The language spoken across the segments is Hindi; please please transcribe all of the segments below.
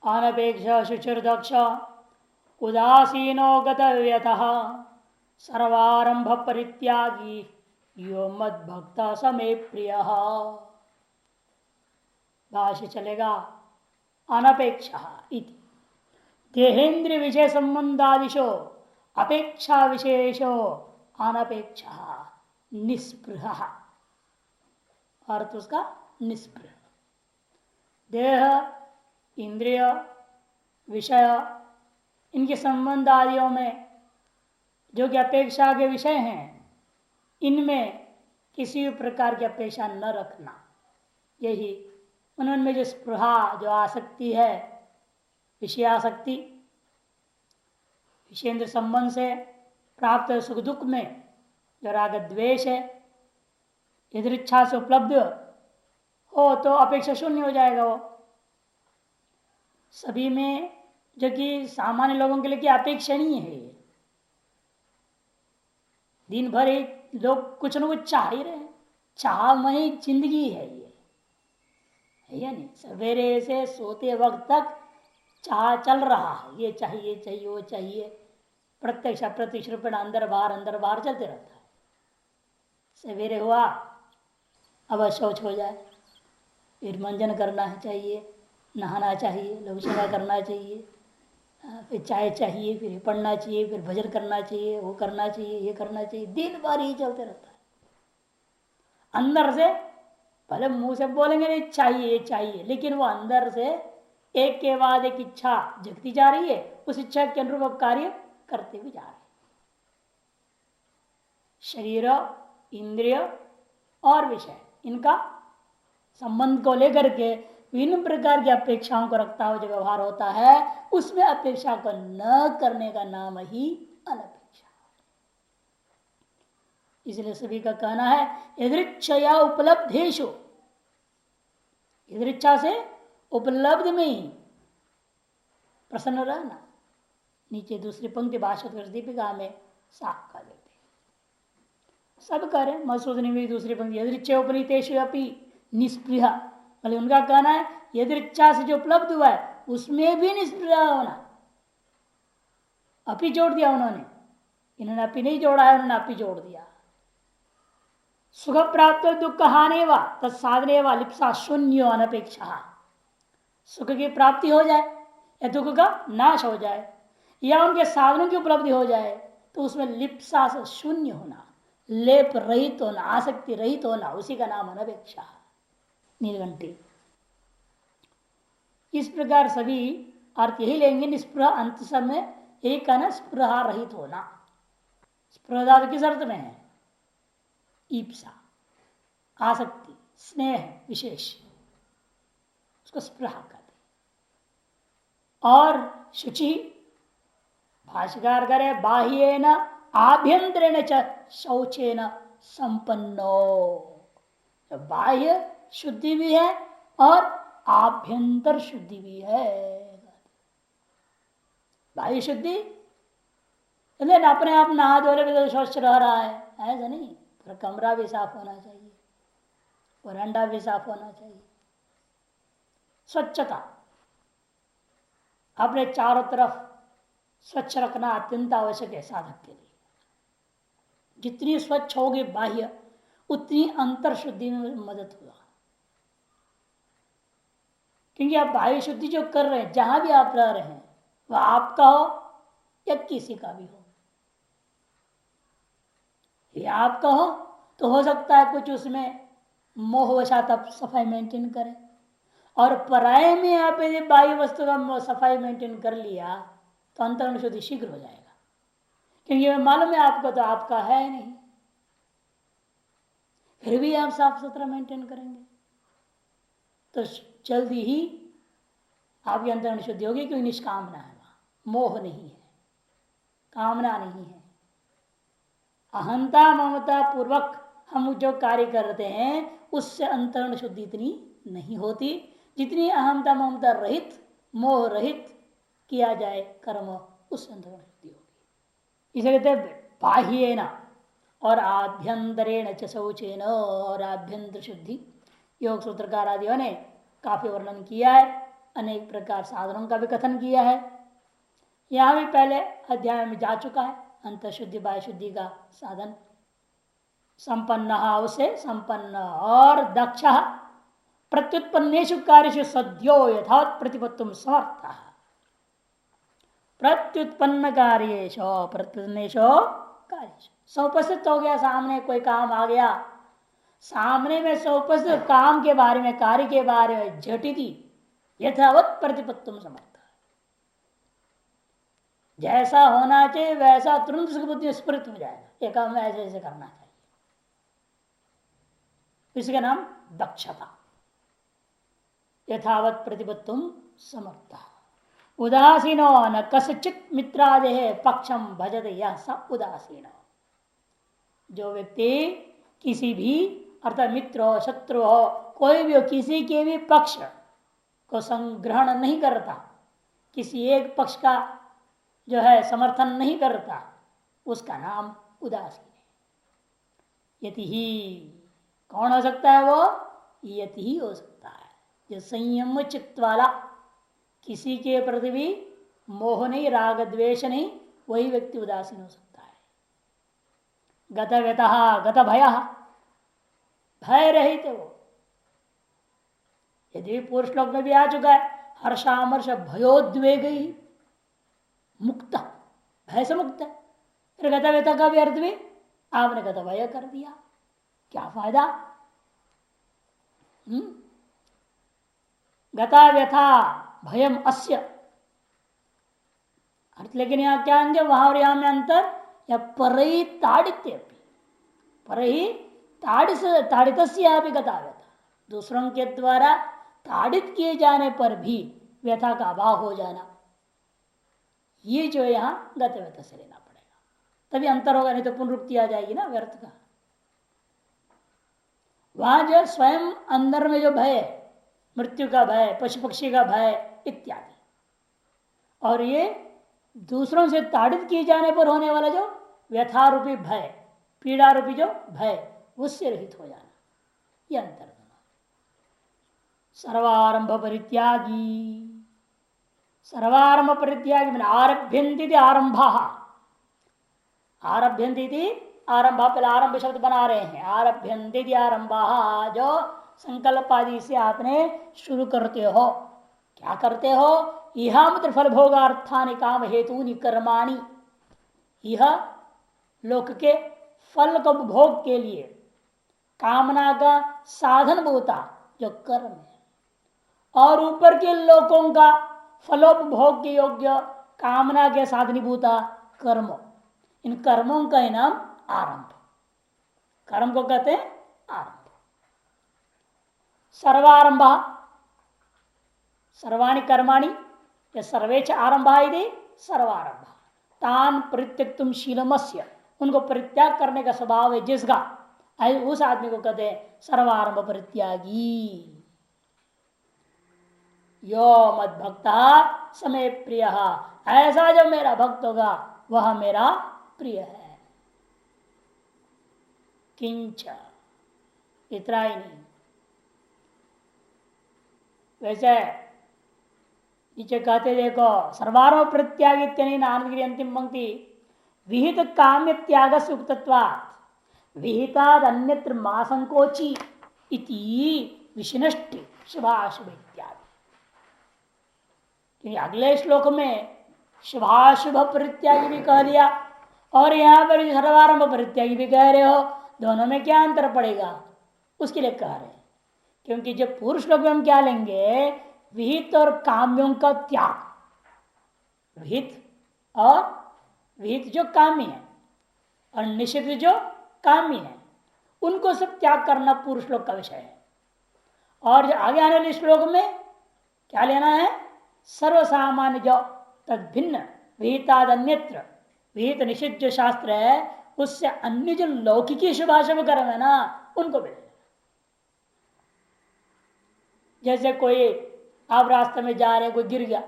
अनपेक्ष शुचिर्दक्ष उदासीनो गतव्यतः सर्वारंभ परित्यागी यो मद्भक्त समे प्रिय। भाष्य चलेगा। अनपेक्ष इति देहेन्द्रिय विषय संबंधादिशो अपेक्षा विशेषो अनपेक्ष निस्पृह। अर्थ उसका निस्पृह। देह इंद्रिय विषय इनके संबंध आदियों में जो कि अपेक्षा के विषय हैं, इनमें किसी भी प्रकार की अपेक्षा न रखना, यही उनमें जो स्पृहा, जो आसक्ति है, विषयासक्ति, विषेंद्र संबंध से प्राप्त सुख दुख में जो राग द्वेष है, यदृच्छा से उपलब्ध हो तो अपेक्षा शून्य हो जाएगा। वो सभी में जो कि सामान्य लोगों के लिए क्या अपेक्षणीय है। दिन भर एक लोग कुछ न कुछ चाह ही रहे हैं, चाहमयी जिंदगी है ये, है या नहीं। सवेरे से सोते वक्त तक चाह चल रहा है, ये चाहिए चाहिए वो चाहिए, प्रत्यक्ष अप्रत्यक्ष रूपेण अंदर बाहर चलते रहता है। सवेरे हुआ अब शौच हो जाए, फिर मंजन करना चाहिए, नहाना चाहिए, लघु सेवा करना चाहिए, फिर चाय चाहिए, फिर पढ़ना चाहिए, फिर भजन करना चाहिए, वो करना चाहिए, ये करना चाहिए, दिन भर ही चलते रहता है। अंदर से पहले मुंह से बोलेंगे नहीं चाहिए ये चाहिए, लेकिन वो अंदर से एक के बाद एक इच्छा जगती जा रही है, उस इच्छा के अनुरूप कार्य करते भी जा रहे हैं। शरीर, इंद्रिय और विषय, इनका संबंध को लेकर के विभिन्न प्रकार की अपेक्षाओं को रखता हुआ जो व्यवहार होता है, उसमें अपेक्षा को न करने का नाम ही अनपेक्षा। इसलिए सभी का कहना है यदृच्छया उपलब्धेषु, यदृच्छा से उपलब्ध में ही प्रसन्न रहना। नीचे दूसरी पंक्ति भाष्य दीपिका में साफ कर देते, सब करें मसूदनी में दूसरी पंक्ति यदृच्छा उपनीतेषु अपि निष्प्रिय, मतलब उनका कहना है यदृच्छा से जो उपलब्ध हुआ है उसमें भी निष्प्रिय होना। अपि जोड़ दिया उन्होंने, इन्होंने अपि नहीं जोड़ा है, उन्होंने अपि जोड़ दिया। सुख प्राप्त दुख हानि व तत्साधने व लिप्सा शून्य अनपेक्षा। सुख की प्राप्ति हो जाए या दुख का नाश हो जाए या उनके साधनों की उपलब्धि हो जाए तो उसमें लिप्सा से शून्य होना, लेप रहित होना, आसक्ति रहित होना, उसी का नाम अनपेक्षा। नीलकंठी इस प्रकार सभी अर्थ यही लेंगे। निस्पृह अंत समय यही कहना, स्पृहा रहित होना। स्पृहा किस अर्थ में है? ईप्सा, आसक्ति, स्नेह विशेष, उसको स्पृहा कहते। और शुचि भाष्यकार करे बाह्येन आभ्यंतरेण च शौचेन संपन्नो। बाह्य शुद्धि भी है और आभ्यंतर शुद्धि भी है। बाह्य शुद्धि अपने आप नहा धोले भी तो स्वच्छ रह रहा है, ऐसा नहीं। पर कमरा भी साफ होना चाहिए, वरांडा भी साफ होना चाहिए। स्वच्छता अपने चारों तरफ स्वच्छ रखना अत्यंत आवश्यक है साधक के लिए। जितनी स्वच्छ होगी बाह्य, उतनी अंतर शुद्धि में मदद होगा। क्योंकि आप बाह्य शुद्धि जो कर रहे हैं, जहां भी आप रह रहे हैं, वह आपका हो या किसी का भी हो, ये आपका हो तो हो सकता है कुछ उसमें मोहवशात आप सफाई मेंटेन करें, और पराये में आप यदि बाह्य वस्तु का सफाई मेंटेन कर लिया तो अंतरण शुद्धि शीघ्र हो जाएगा। क्योंकि मालूम है आपको तो आपका है नहीं, फिर भी आप साफ सुथरा मेंटेन करेंगे तो जल्दी ही आपकी अंतरण शुद्धि होगी। क्योंकि निष्कामना है, वहां मोह नहीं है, कामना नहीं है। अहंता ममता पूर्वक हम जो कार्य करते हैं उससे अंतरण शुद्धि इतनी नहीं होती जितनी अहंता ममता रहित, मोह रहित किया जाए कर्म, उस अंतरण शुद्धि होगी। इसे कहते बाह्येन और आभ्यंतरेण च शौचेन, और आभ्यंतर शुद्धि योग सूत्रकार आदियों ने काफी वर्णन किया है। अनेक प्रकार साधनों का भी कथन किया है। यहां भी पहले अध्याय में जा चुका है। अंतःशुद्धि बाह्य शुद्धि का साधन संपन्न उसे संपन्न और दक्ष प्रत्युत्पन्नेषु कार्येषु सद्यो यथावत् प्रतिपत्तुम समर्थ। प्रत्युत्पन्न कार्येषु प्रत्युत्पन्नेषु कार्येषु सौपस्थित हो गया, सामने कोई काम आ गया, सामने में सौपस्थित काम के बारे में कार्य के बारे में झटिति यथावत् प्रतिपत्तुम समर्थ। जैसा होना चाहिए वैसा तुरंत उसकी बुद्धि में स्फुरित हो जाएगा, ये काम ऐसे ऐसे करना चाहिए। इसका नाम दक्षता। यथावत् प्रतिपत्तुम समर्थ। उदासीनो न कस्यचित् मित्रादेह पक्षम भजते यह स उदासीन। जो व्यक्ति किसी भी अर्थात मित्र हो शत्रु हो कोई भी हो किसी के भी पक्ष को संग्रहण नहीं करता, किसी एक पक्ष का जो है समर्थन नहीं करता, उसका नाम उदासीन है। यति ही कौन हो सकता है? वो यति ही हो सकता है जो संयम चित्त वाला, किसी के प्रति भी मोह नहीं राग द्वेष नहीं, वही व्यक्ति उदासीन हो सकता है। गत व्यतः गत भय, भय रहित वो। यदि पूर्व श्लोक में भी आ चुका है हर्षामर्ष भयोद्वेग मुक्त, भय से मुक्त है। फिर गत व्यथा का भी अर्थ भी आपने गत भय कर दिया, क्या फायदा? गता व्यथा भयम अस्य अर्थ, लेकिन यहां क्या आएंगे वहां और यहां में अंतर, या पर ही ताड़ित्य, पर ही ताड़ित भी गता व्यथा, दूसरों के द्वारा ताड़ित किए जाने पर भी व्यथा का अभाव हो जाना, ये जो यहां गत व्यथा से लेना पड़ेगा, तभी अंतर होगा, नहीं तो पुनरुक्ति आ जाएगी ना व्यर्थ का। वहां जो स्वयं अंदर में जो भय है, मृत्यु का भय, पशु पक्षी का भय इत्यादि, और ये दूसरों से ताड़ित किए जाने पर होने वाला जो व्यथारूपी भय, पीड़ा रूपी जो भय, उससे रहित हो जाना, ये अंतर। सर्वारंभ परित्यागी, सर्वारंभ परित्यागी मैंने आरभ्यंती आरंभा, आरभ्यंती आरंभा, पहले आरंभ शब्द बना रहे हैं, आरभ्यंती आरंभा, जो संकल्प आदि से आपने शुरू करते हो। क्या करते हो? यह मित्र फल भोगार्थानि काम हेतु कर्माणि, यह लोक के फल को भोग के लिए कामना का साधन होता जो कर्म है, और ऊपर के लोकों का फलोपभोग के योग्य कामना के साधनीभूता कर्म, इन कर्मों का नाम आरंभ, कर्म को कहते हैं आरंभ। सर्वारंभ सर्वाणि कर्माणि या सर्वेच आरंभा यदि सर्वारंभ, तान परित्यक्तुम शीलमस्य, उनको परित्याग करने का स्वभाव है जिसका, उस आदमी को कहते हैं सर्वारंभ परित्यागी। यो मद भक्ता समय प्रिय, ऐसा जो मेरा भक्त होगा वह मेरा प्रिय है। किंच, इतना ही नहीं, वैसे नीचे कहते देखो सर्वारंभ परित्यागी आनंद अंतिम पंक्ति, विहित काम्य त्याग से उक्तत्वात् विहिताद अन्यत्र मा संकोची इति विशिष्ट शुभाशुभ इत्यादि। अगले श्लोक में शुभाशुभ परित्यागी भी कह दिया, और यहां पर सर्वारंभ परित्यागी भी कह रहे हो, दोनों में क्या अंतर पड़ेगा उसके लिए कह रहे हैं। क्योंकि जब पूर्व श्लोक में हम क्या लेंगे, विहित और काम्यों का त्याग, विहित जो काम्य है और निषिद्ध जो काम्य है, उनको सब त्याग करना पूर्व श्लोक का विषय है। और जो आगे आने वाले श्लोक में क्या लेना है, सर्वसामान्य जो तद भिन्न विहिताद अन्यत्र, विहित निषिद्ध जो शास्त्र है उससे अन्य जो लौकिकी शुभाशुभ कर्म है ना, उनको भी लेना। जैसे कोई आप रास्ते में जा रहे, कोई गिर गया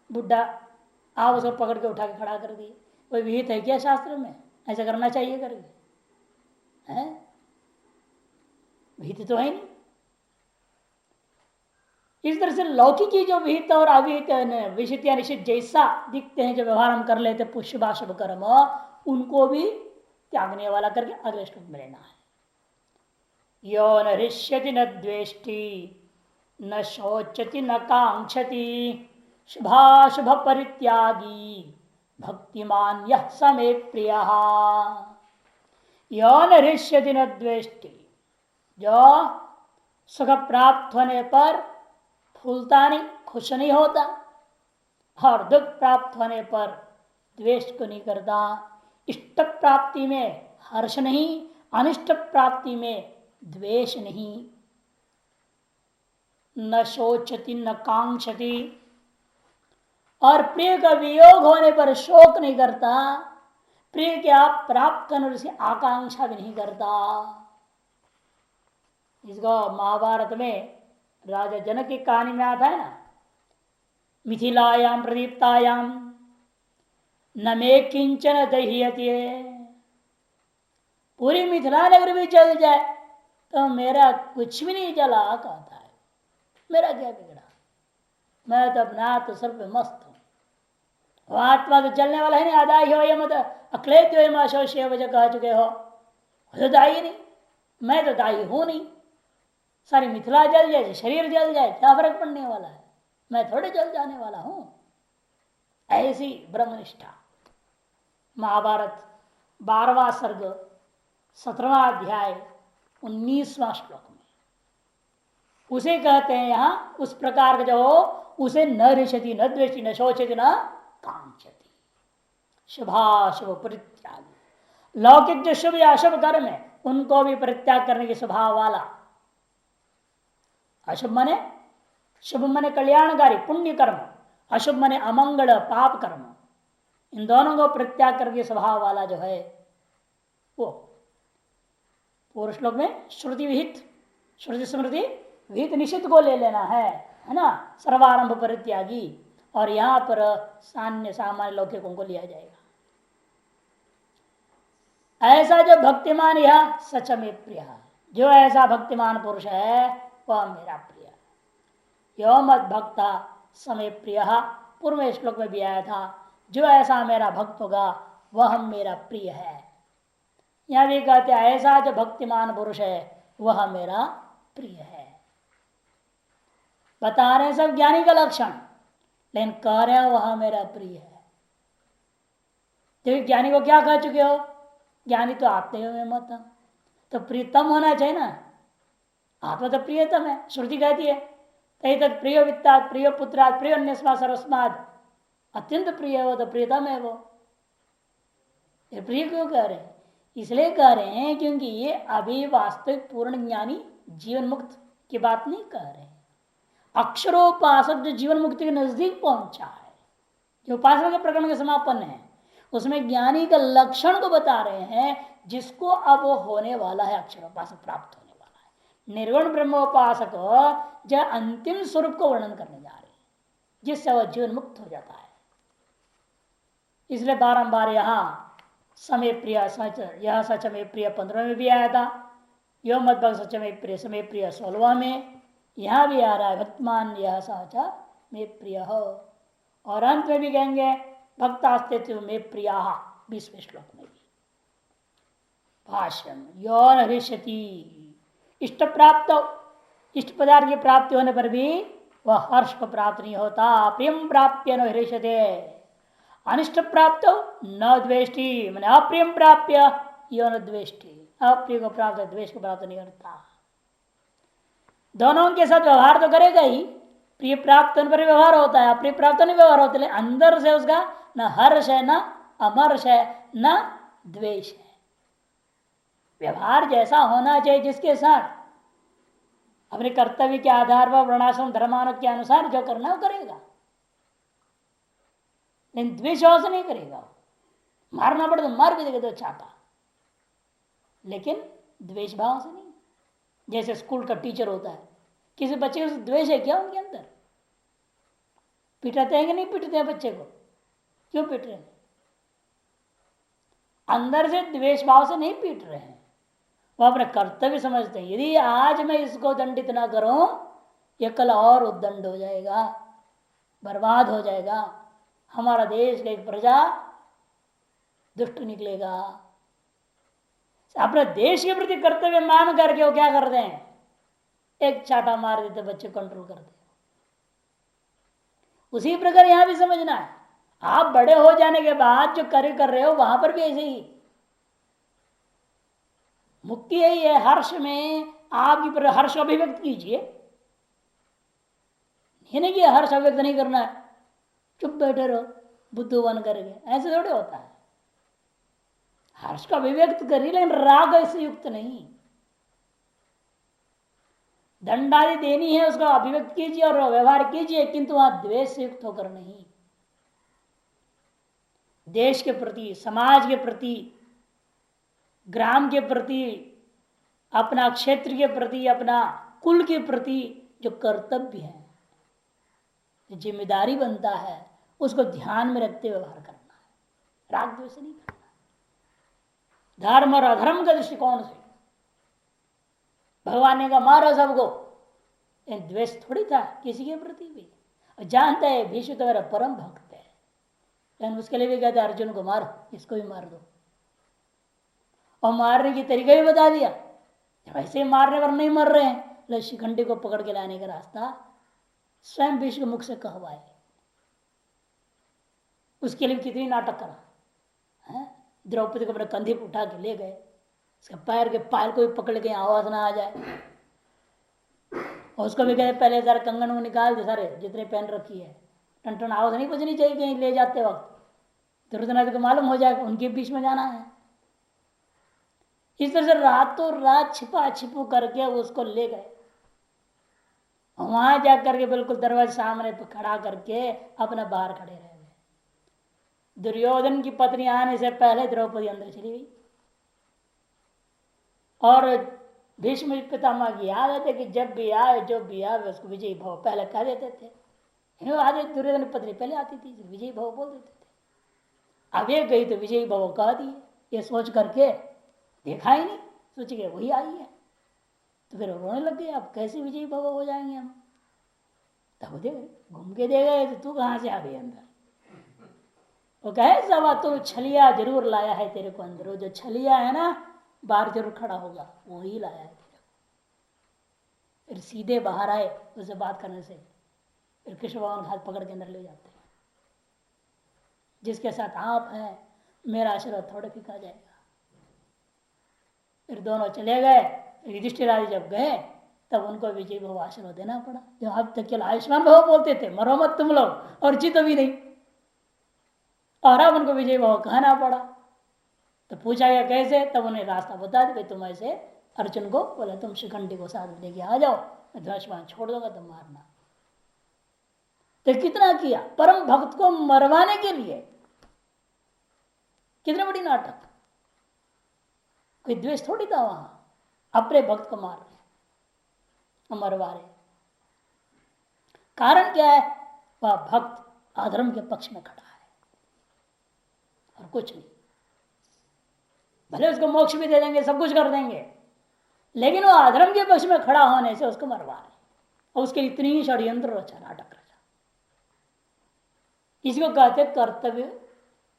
बुढ़ा, आप उसको पकड़ के उठा के खड़ा कर दिए, कोई विहित है क्या शास्त्र में ऐसा करना चाहिए करके? है विहित तो है नहीं। इस तरह से लौकिकी जो विहित और अविहित विशिष्ट या निश्चित जैसा दिखते हैं, जो व्यवहार हम कर लेते पुष्पाशुभ कर्म, उनको भी त्यागने वाला करके अगले श्लोक में लेना है। यो न हृष्यति न द्वेष्टि न शोचति न कांक्षति शुभाशुभ परित्यागी भक्तिमान यह समे प्रिय। यो न हृष्यति न द्वेष्टि, जो सुख प्राप्त होने पर फूलता नहीं, खुश नहीं होता, और दुख प्राप्त होने पर द्वेष को नहीं करता, इष्ट प्राप्ति में हर्ष नहीं, अनिष्ट प्राप्ति में द्वेष नहीं, न शोचति न कांक्षति, और प्रिय का वियोग होने पर शोक नहीं करता, प्रिय के आप प्राप्त करने से आकांक्षा भी नहीं करता। इसको महाभारत में राजा जनक की कहानी में आता है ना, मिथिलायाम प्रदीप्तायाम न मे किंचन दह्यते, पूरी मिथिला नगर भी जल जाए तो मेरा कुछ भी नहीं जला, कहता है मेरा क्या बिगड़ा, मैं तो अपना तो सर पे मस्त हूं। आत्मा तो जलने वाला है नहीं, आदाई हो या मत अक्लेत वजह कह चुके हो, तो दाई नहीं, मैं तो दाई हूं नहीं, सारी मिथिला जल जाए, शरीर जल जाए, क्या फर्क पड़ने वाला है, मैं थोड़े जल जाने वाला हूं। ऐसी ब्रह्मनिष्ठा। महाभारत 12वां सर्ग 17वां अध्याय 19वां श्लोक में उसे कहते हैं यहां, उस प्रकार का जो हो उसे न रिशति न द्वेषति न शोचति न कांक्षति, शुभाशुभ परित्यागी। लौकिक जो शुभ या अशुभ कर्म है उनको भी परित्याग करने के स्वभाव वाला। अशुभ मने शुभ मने कल्याणकारी पुण्य कर्म, अशुभ मने अमंगल पाप कर्म, इन दोनों को परित्याग करके स्वभाव वाला जो है वो पूर्व श्लोक में श्रुति विहित, श्रुति स्मृति विहित निषिद्ध को ले लेना है ना, सर्वारंभ परित्यागी, और यहां पर सान्य सामान्य लौकिकों को लिया जाएगा। ऐसा जो भक्तिमान यह सच में प्रिय, जो ऐसा भक्तिमान पुरुष है वह मेरा प्रिय। यो मत भक्ता समय प्रिय, पूर्व श्लोक में भी आया था, जो ऐसा मेरा भक्त होगा वह मेरा प्रिय है। यहां भी कहते हैं ऐसा जो भक्तिमान पुरुष है वह मेरा प्रिय है। बता रहे सब ज्ञानी का लक्षण, लेकिन कह रहे हो वह मेरा प्रिय है। तो ज्ञानी को क्या कह चुके हो, ज्ञानी तो आत्मे में मत, तो प्रियतम होना चाहिए ना, आत्मा तो प्रियतम है, श्रुति कहती है तही तक प्रिय वित्तात् प्रिय पुत्रात् प्रिय अन्यस्मात् सर्वस्मात्, अत्यंत प्रिय हो तो प्रियतम है वो। ये प्रिय क्यों कह रहे हैं, इसलिए कह रहे हैं क्योंकि ये अभी वास्तविक पूर्ण ज्ञानी जीवन मुक्त की बात नहीं कह रहे हैं। अक्षरोपासक जो जीवन मुक्ति के नजदीक पहुंचा है, जो उपासना के प्रकरण के समापन है, उसमें ज्ञानी का लक्षण को बता रहे हैं, जिसको अब होने वाला है अक्षरोपासक प्राप्त होने वाला है। निर्गुण ब्रह्मोपासक जो अंतिम स्वरूप को वर्णन करने जा रहे हैं, जिससे वह जीवन मुक्त हो जाता है। इसलिए बारंबार यहां समय प्रिय सच, यह सच में प्रिय 15 में भी आया था, यो मत सच में प्रिय समय प्रिय 16वां में, यहां भी आ रहा है भक्तमान यह सच में प्रिय हो, और अंत में भी कहेंगे भक्तास्तित्व में प्रिया 20वें श्लोक में भी। भाष्य यो न हृष्यति, इष्ट प्राप्त, इष्ट पदार्थ की प्राप्ति होने पर भी वह हर्ष को प्राप्त नहीं होता। प्रियम प्राप्य न हृष्यते, अनिष्ट प्राप्त न द्वेष्टि, मैंने अप्रियम प्राप्य यो न द्वेष्टि, अप्रिय को प्राप्त द्वेष को प्राप्त नहीं करता। दोनों के साथ व्यवहार तो करेगा ही, प्रिय प्राप्त होने पर व्यवहार होता है, अप्रिय प्राप्त नहीं व्यवहार होता है, अंदर से उसका न हर्ष है न अमर्ष है न द्वेष है। व्यवहार जैसा होना चाहिए जिसके साथ अपने कर्तव्य के आधार पर वर्णाश्रम धर्मानुग के अनुसार जो करना वो करेगा, लेकिन द्वेष भाव से नहीं करेगा। मारना पड़े तो मार भी देगा तो चाहता, लेकिन द्वेष भाव से नहीं। जैसे स्कूल का टीचर होता है, किसी बच्चे को द्वेष है क्या उनके अंदर, पिटाते हैं कि नहीं पिटते हैं बच्चे को, क्यों पीट रहे हैं, अंदर से द्वेष भाव से नहीं पीट रहे हैं, वो अपने कर्तव्य समझते हैं। यदि आज मैं इसको दंडित ना करूं ये कल और उद्दंड हो जाएगा, बर्बाद हो जाएगा, हमारा देश का एक प्रजा दुष्ट निकलेगा। अपने देश के प्रति कर्तव्य मान करके वो क्या करते हैं, एक चाटा मार देते, बच्चे कंट्रोल करते। उसी प्रकार यहां भी समझना है, आप बड़े हो जाने के बाद जो कार्य कर रहे हो वहां पर भी ऐसे ही मुक्ति यही है। हर्ष में आपकी हर्ष अभिव्यक्त कीजिए, ये नहीं कि हर्ष अभिव्यक्त नहीं करना है, चुप बैठे रहो बुद्धू बन करके, ऐसे थोड़े होता है। हर्ष का अभिव्यक्त करिए लेकिन राग ऐसे युक्त नहीं। दंडादि देनी है उसका अभिव्यक्त कीजिए और व्यवहार कीजिए, किंतु वहां द्वेष से युक्त होकर नहीं। देश के प्रति, समाज के प्रति, ग्राम के प्रति, अपना क्षेत्र के प्रति, अपना कुल के प्रति जो कर्तव्य है, जो जिम्मेदारी बनता है, उसको ध्यान में रखते व्यवहार करना है, राग द्वेष नहीं करना। धर्म और अधर्म का दृष्टिकोण से भगवान ने कहा मारो सबको, द्वेष थोड़ी था किसी के प्रति भी। और जानता है भीष्म तो मेरा परम भक्त है, लेकिन उसके लिए भी कहते अर्जुन को मारो, इसको भी मार दो, और मारने की तरीका भी बता दिया। वैसे मारने पर नहीं मर रहे हैं, शिखंडी को पकड़ के लाने का रास्ता स्वयं भीष्म के मुख से कहवाए। उसके लिए कितनी नाटक करा है। द्रौपदी को अपने कंधे पर उठा के ले गए, उसके पैर के पायल को भी पकड़ के आवाज ना आ जाए, और उसको भी गए पहले सारे कंगन को निकाल दे, सारे जितने पहन रखी है, टन टन आवाज नहीं बजनी चाहिए कहीं ले जाते वक्त, दुर्योधन को मालूम हो जाएगा उनके बीच में जाना है। इस तरह से रातों रात छिपा छिपू करके उसको ले गए, वहां जाकर के बिल्कुल दरवाजे सामने पे खड़ा करके अपना बाहर खड़े रह गए। दुर्योधन की पत्नी आने से पहले द्रौपदी अंदर चली गई, और भीष्म पितामह की आदत है कि जब भी आए जो भी आए उसको विजयी भव पहले कह देते थे। आदि दुर्योधन की पत्नी पहले आती थी, विजयी भव बोल देते थे। अब ये गई तो विजयी भव कह दिए, ये सोच करके देखा ही नहीं, सोच के वही आई है, तो फिर रोने लग गए, अब कैसे विजयी भव हो जाएंगे हम। तब दे घूम के दे गए, तो तू कहां से आ गई अंदर। वो कहे सब तू छलिया जरूर लाया है तेरे को अंदर, वो जो छलिया है ना बाहर जरूर खड़ा होगा, वही लाया है तेरे को। फिर सीधे बाहर आए, उससे बात करने से फिर कृष्ण भगवान हाथ पकड़ के अंदर ले जाते हैं। जिसके साथ आप हैं मेरा आशीर्वाद थोड़े फीका जाएगा। फिर दोनों चले गए। युधिष्ठिर आदि जब गए तब उनको विजय भव आशीर्वाद देना पड़ा। जो अब तक केवल आयुष्मान भव बोलते थे, मरो मत तुम लोग, और जीतो भी नहीं, और अब उनको विजय भव कहना पड़ा। तो पूछा गया कैसे, तब उन्हें रास्ता बता दिया, तुम ऐसे अर्जुन को बोला तुम शिखंडी को साथ लेके आ जाओ, मैं धनुष्मान छोड़ दूंगा, तुम मारना। तो कितना किया परम भक्त को मरवाने के लिए, कितने बड़ी नाटक। कोई द्वेष थोड़ी था वहां, अपने भक्त को मार रहे मरवा रहे। कारण क्या है, वह भक्त अधर्म के पक्ष में खड़ा है और कुछ नहीं। भले उसको मोक्ष भी दे देंगे, सब कुछ कर देंगे, लेकिन वो अधर्म के पक्ष में खड़ा होने से उसको मरवा रहे, और उसके इतनी षड्यंत्र रचा, नाटक रचा। इसी को कहते कर्तव्य,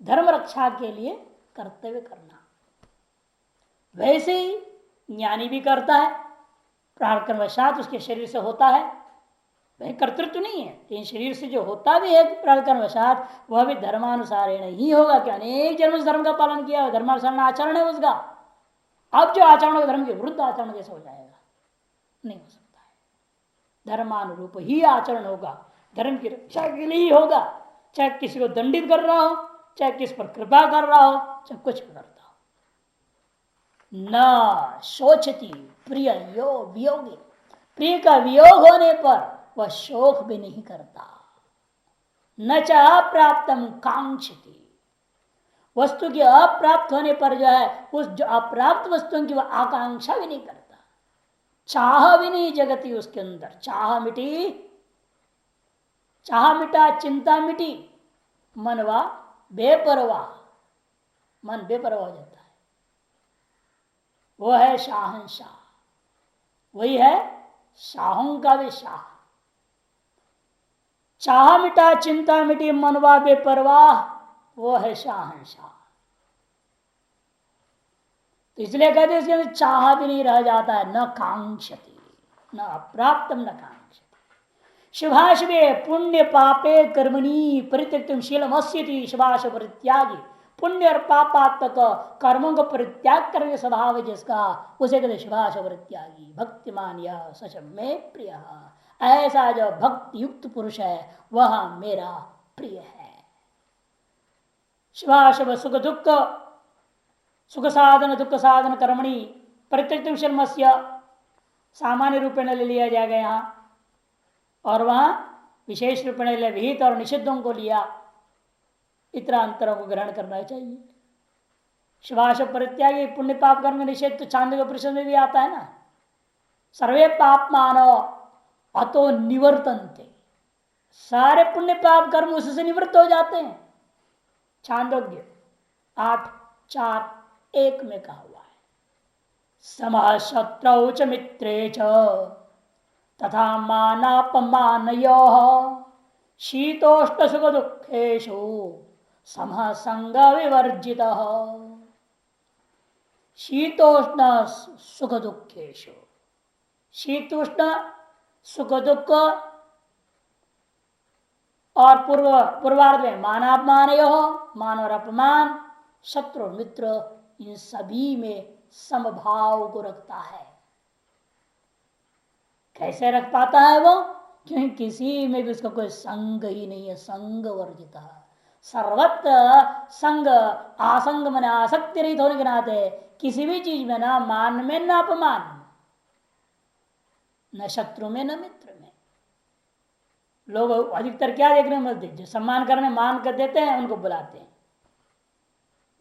धर्म रक्षा के लिए कर्तव्य करना। वैसे ही ज्ञानी भी करता है, प्राणकर्मवशात उसके शरीर से होता है, वह कर्तृत्व नहीं है, लेकिन शरीर से जो होता भी है प्राणकर्मवशात, वह भी धर्मानुसार ही होगा। कि अनेक जन्म से धर्म का पालन किया, धर्मानुसार आचरण है उसका। अब जो आचरण होगा धर्म के विरुद्ध आचरण कैसे हो जाएगा, नहीं हो सकता है। धर्मानुरूप ही आचरण होगा, धर्म की रक्षा के लिए ही होगा, चाहे किसी को दंडित कर रहा हो, चाहे किस पर कृपा कर रहा हो, चाहे कुछ भी करता हो। न शोचती प्रिय यो वियोगी, प्रिय का वियोग होने पर वह शोक भी नहीं करता। न च अप्राप्तम कांक्षती, वस्तु के अप्राप्त होने पर जो है उस जो अप्राप्त वस्तुओं की वह आकांक्षा भी नहीं करता, चाह भी नहीं जगती उसके अंदर। चाह मिटी, चाह मिटा चिंता मिटी, मनवा बेपरवाह, मन बेपरवाह हो जाता है। वो है शाहंशाह, वही है शाहों का भी शाह, चाह मिटा चिंता मिटी मनवा बेपरवाह, वो है शाहंशाह। तो इसलिए कहते हैं इसके अंदर चाह भी नहीं रह जाता है, न कांक्षति न अप्राप्तम न कांक्षति। शुभाशुभे पुण्य पापे कर्मणि परित्यक्तम शीलमस्यति। शुभाशुभ परित्यागी, पुण्य और पापात्मक कर्मों को परित्याग करने स्वभाव है जिसका, उसे कहते शुभाशुभ परित्यागी। भक्तिमान यह सच में प्रिय, ऐसा जो भक्ति युक्त पुरुष है वह मेरा प्रिय है। शुभाशुभ सुख दुख, सुख साधन दुख साधन कर्मणि परित्यक्तम शीलमस्य सामान्य रूपेण ले लिया जाएगा यहाँ, और वहां विशेष रूप में विहित और निषिद्धों को लिया। इतना अंतरों को ग्रहण करना चाहिए। शुभाशुभ परित्यागी, पुण्य पाप कर्म निषेध तो चांद परिषद में भी आता है ना। सर्वे पाप मानो अतो निवर्तन्ते, सारे पुण्य पाप कर्म उससे निवृत्त हो जाते हैं। छांदोग्य 8:4:1 में कहा हुआ है, समः शत्रौ च मित्रे च तथा मानापमानयोः शीतोष्ण सुख दुखेषु समः संग विवर्जितः। शीतोष्ण सुख दुखेषु, शीतोष्ण सुख दुख और पूर्वार्ध में मानापमानयोः, मान और अपमान, शत्रु मित्र, इन सभी में समभाव को रखता है। कैसे रख पाता है वो? क्योंकि किसी में भी उसका कोई संग ही नहीं है, संग वर्जित। सर्वत्र संग, आसंग मन आसक्ति रहित होने के नाते किसी भी चीज में ना मान में न अपमान में, न शत्रु में न मित्र में। लोग अधिकतर क्या देखने में मिलते, जो सम्मान करने मान कर देते हैं उनको बुलाते हैं,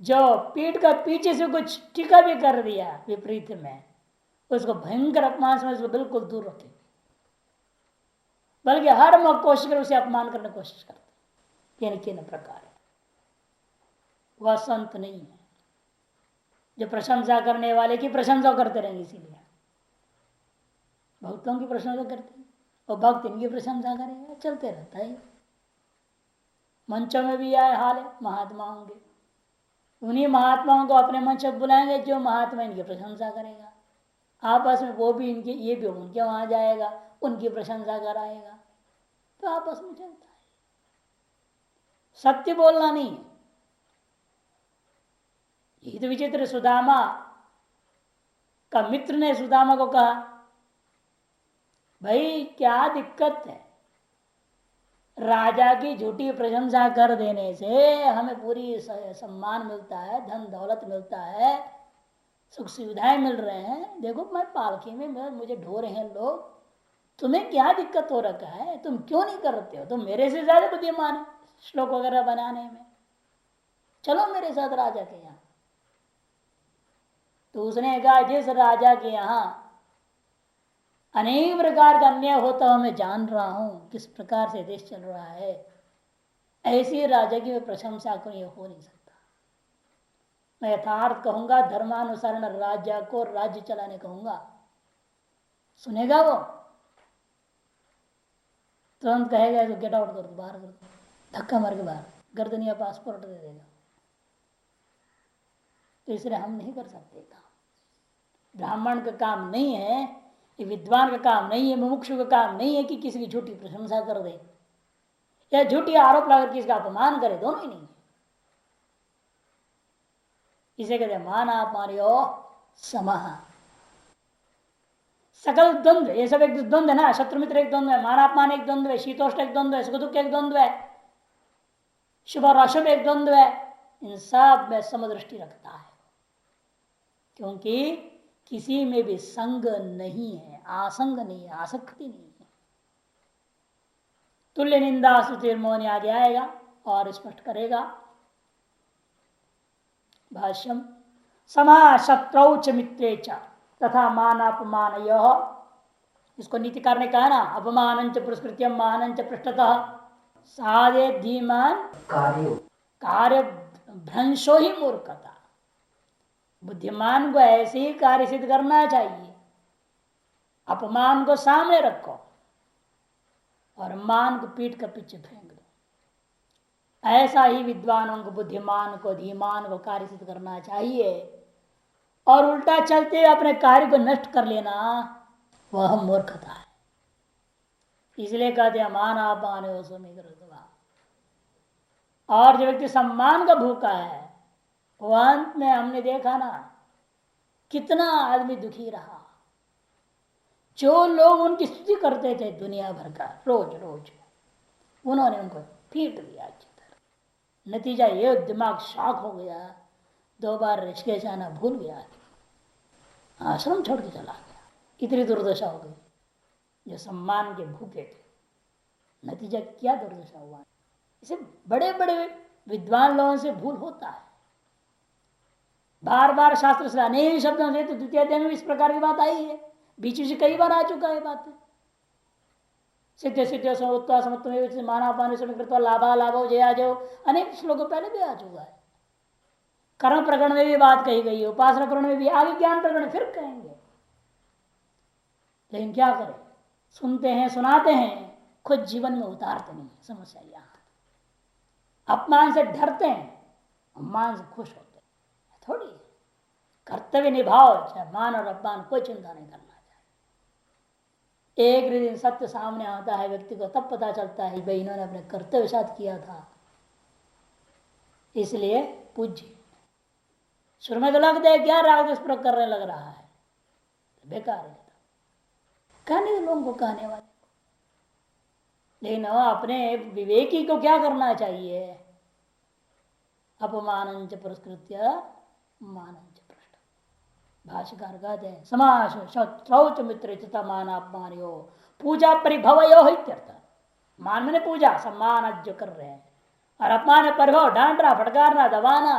जो पीठ का पीछे से कुछ टीका भी कर दिया विपरीत में, उसको भयंकर अपमान समझ, उसको बिल्कुल दूर रखे, बल्कि हर कोशिश कर उसे अपमान करने की कोशिश करते हैं। किन प्रकार है वह संत नहीं है जो प्रशंसा करने वाले की प्रशंसा करते रहेंगे। इसीलिए भक्तों की प्रशंसा करते हैं और भक्त इनकी प्रशंसा करेगा, चलते रहता है। मंचों में भी आए हाल है महात्माओं के, उन्हीं महात्माओं को अपने मंच पर बुलाएंगे जो महात्मा इनकी प्रशंसा करेगा। आपस में वो भी इनके, ये भी उनके वहां जाएगा, उनकी प्रशंसा कराएगा, तो आपस में चलता है। सत्य बोलना नहीं है। यही तो विचित्र, सुदामा का मित्र ने सुदामा को कहा, भाई क्या दिक्कत है, राजा की झूठी प्रशंसा कर देने से हमें पूरी सम्मान मिलता है, धन दौलत मिलता है, सुख सुविधाएं मिल रहे हैं, देखो मैं पालकी में मुझे ढो रहे हैं लोग, तुम्हें क्या दिक्कत हो रखा है, तुम क्यों नहीं करते हो, तुम मेरे से ज्यादा बुद्धिमान है श्लोक वगैरह बनाने में, चलो मेरे साथ राजा के यहाँ। तो उसने कहा, जिस राजा के यहाँ अनेक प्रकार का अन्याय होता हुआ मैं जान रहा हूं, किस प्रकार से देश चल रहा है, ऐसे राजा की मैं प्रशंसा करूं, यह हो नहीं सकता। मैं यथार्थ कहूंगा, धर्मानुसार राजा को राज्य चलाने कहूंगा, सुनेगा वो? तुरंत कहेगा तो गेट आउट कर दो, बाहर कर दो, धक्का मार के बाहर, गर्दनिया पासपोर्ट दे देगा। तो इसलिए हम नहीं कर सकते काम। ब्राह्मण का काम नहीं है, ये विद्वान का काम नहीं है, मुमुक्षु का काम नहीं है कि किसी की झूठी प्रशंसा कर दे या झूठी आरोप लगाकर किसका अपमान करे, दोनों ही नहीं है। इसे कहते मान आप मारियो समः। सकल द्वंद्व, ये सब एक द्वंद्व है ना, शत्रु मित्र एक द्वंद्व है, मानापमान एक द्वंद्व है, शीतोष्ण एक द्वंद्व है, सुख दुख एक द्वंद्व है, शुभ और अशुभ एक द्वंद्व है। इन सब में समदृष्टि रखता है, क्योंकि किसी में भी संग नहीं है, आसंग नहीं है, आसक्ति नहीं है। तुल्य निंदा स्तुतिर्मोह आगे आएगा और स्पष्ट करेगा। भाष्यम समा शत्रौ च मित्रे च तथा मानापमान, इसको नीतिकार ने कहा ना, अपमान पुरस्कृत्य मान पृष्ठतः साधे धीमान कार्य भ्रंशो ही मूर्खता। बुद्धिमान को ऐसे ही कार्य सिद्ध करना चाहिए, अपमान को सामने रखो और मान को पीठ का पीछे फेंक दो। ऐसा ही विद्वानों को, बुद्धिमान को, धीमान को कार्य सिद्ध करना चाहिए। और उल्टा चलते हुए अपने कार्य को नष्ट कर लेना वह मूर्खता है। इसलिए कहते हैं मान आप मान हो समीकर। और जो व्यक्ति सम्मान का भूखा है वो अंत में हमने देखा ना कितना आदमी दुखी रहा। जो लोग उनकी स्तुति करते थे दुनिया भर का रोज रोज, उन्होंने उनको पीट दिया अच्छी तरह। नतीजा ये दिमाग शाक हो गया, 2 बार ऋषिकेश आना भूल गया, आश्रम छोड़ के चला गया। इतनी दुर्दशा हो गई। जो सम्मान के भूखे थे, नतीजा क्या दुर्दशा हुआ। इसे बड़े बड़े विद्वान लोगों से भूल होता है। बार बार शास्त्र से अनेक शब्दों से, तो द्वितीय अध्याय में इस प्रकार की बात आई है, बीच में कई बार आ चुका है बात। सिद्ध सिद्ध समत्व माना पानी समीकृत लाभा लाभो जया जो, अनेक श्लोकों पहले भी आ चुका है। कर्म प्रकरण में भी बात कही गई है, उपासना प्रकरण में भी, आगे ज्ञान प्रकरण फिर कहेंगे। लेकिन क्या करें, सुनते हैं सुनाते हैं, खुद जीवन में उतारते नहीं। समस्या यहां अपमान से डरते हैं, अपमान से खुश होते हैं। थोड़ी कर्तव्य निभाओ, चाहे मान और अपमान कोई चिंता नहीं करना चाहिए। एक दिन सत्य सामने आता है व्यक्ति को, तब पता चलता है भाई इन्होंने अपने कर्तव्य साथ किया था, इसलिए पूज्य। शुरू में तो लगता है क्या राग द्वेष प्रयोग करने लग रहा है, बेकार है। कहने के लोगों को कहने वाले, लेकिन अपने विवेकी को क्या करना चाहिए, अपमान पुरस्कृत्य मानंच पृष्ठ। भाष्यकार कहते हैं समास शौच मित्र मानापमान यो पूजा परिभव यो इत्यर्थ। मान मैंने पूजा, सम्मान जो कर रहे हैं, और अपमान परिभव, डांटना फटकारना दबाना,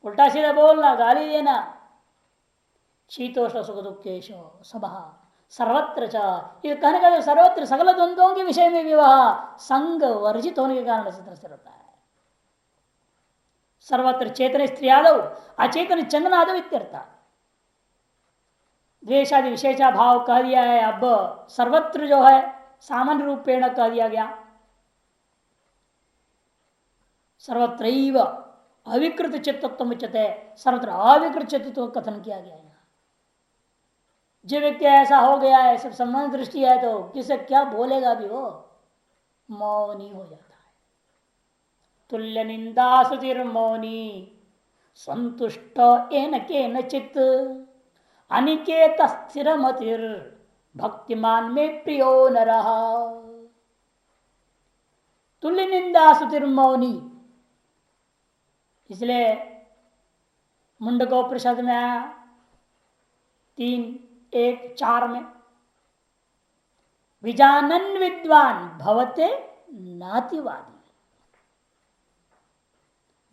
उल्टा सीधा बोलना, गाली देना, शीतोष्ण सुख दुखेश सभा सर्वत्र कहने का सर्वत्र सकल द्वंद्वों के विषय में भी वह संग वर्जित होने के कारण से रहता है। सर्वत्र चेतन स्त्रियादव अचेतन चंदनादव इत्यर्थ। द्वेषादि विशेषा भाव कह दिया है, अब सर्वत्र जो है सामान्य रूपेण कह दिया गया। सर्वत्र अविकृत चित्तत्व उच्यते, सर्वत्र अविकृत चित्तत्व कथन किया गया। जो व्यक्ति ऐसा हो गया है, सब संबंध दृष्टि है, तो किसे क्या बोलेगा भी वो मौनी हो जाता है। तुल्य निंदा सुतिर मौनी संतुष्ट एन केन चित अनिकेत स्थिर मतिर भक्तिमान में प्रियो न रहा। तुल्य निंदा सुतिर मौनी, इसलिए मुंडकोपनिषद में आया 3:1-4 में, विजानन विद्वान भवते नातिवादी।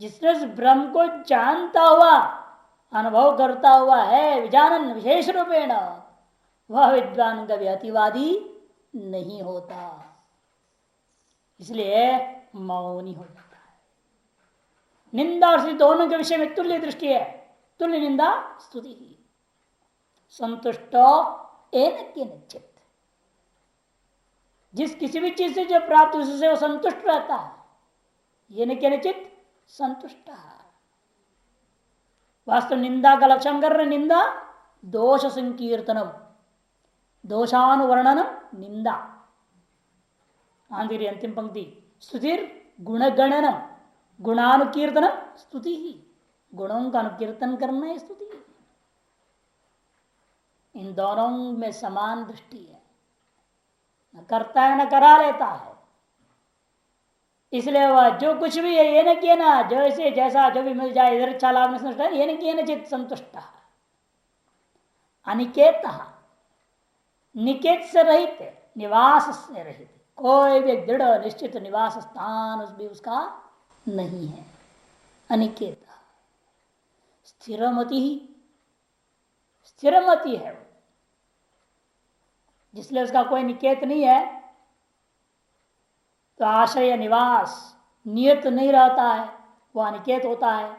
जिसने उस ब्रह्म को जानता हुआ, अनुभव करता हुआ है विजानन विशेष रूपेण, वह विद्वान कभी अतिवादी नहीं होता, इसलिए मौनी हो जाता है। निंदा और स्तुति दोनों के विषय में तुल्य दृष्टि है। तुल्य निंदा स्तुति ही। संतुष्टो एन केनचित, जिस किसी भी चीज से जो प्राप्त उससे वो संतुष्ट रहता है। ये न केनचित संतुष्ट है। वास्तव निंदा का लक्षण कर रहे, निंदा दोष संकीर्तनम, दोषानुवर्णनम निंदा। आंधी अंतिम पंक्ति, स्तुतिर गुणगणनम, गुणानुकीर्तनम स्तुति ही। गुणों का अनुकीर्तन करना है स्तुति। इन दोनों में समान दृष्टि है, न करता है न करा लेता है। इसलिए वह जो कुछ भी है, ये न किए ना, जैसे जैसा जो भी मिल जाए, इधर अच्छा लाभ में संतुष्ट है, ये न किए न चित संतुष्ट। अनिकेत, निकेत से रहित, निवास से रहित, कोई भी दृढ़ निश्चित निवास स्थान भी उसका नहीं है। अनिकेत स्थिरमति ही, स्थिरमति है, जिसलिए उसका कोई निकेत नहीं है, तो आश्रय निवास नियत नहीं रहता है, वह अनिकेत होता है।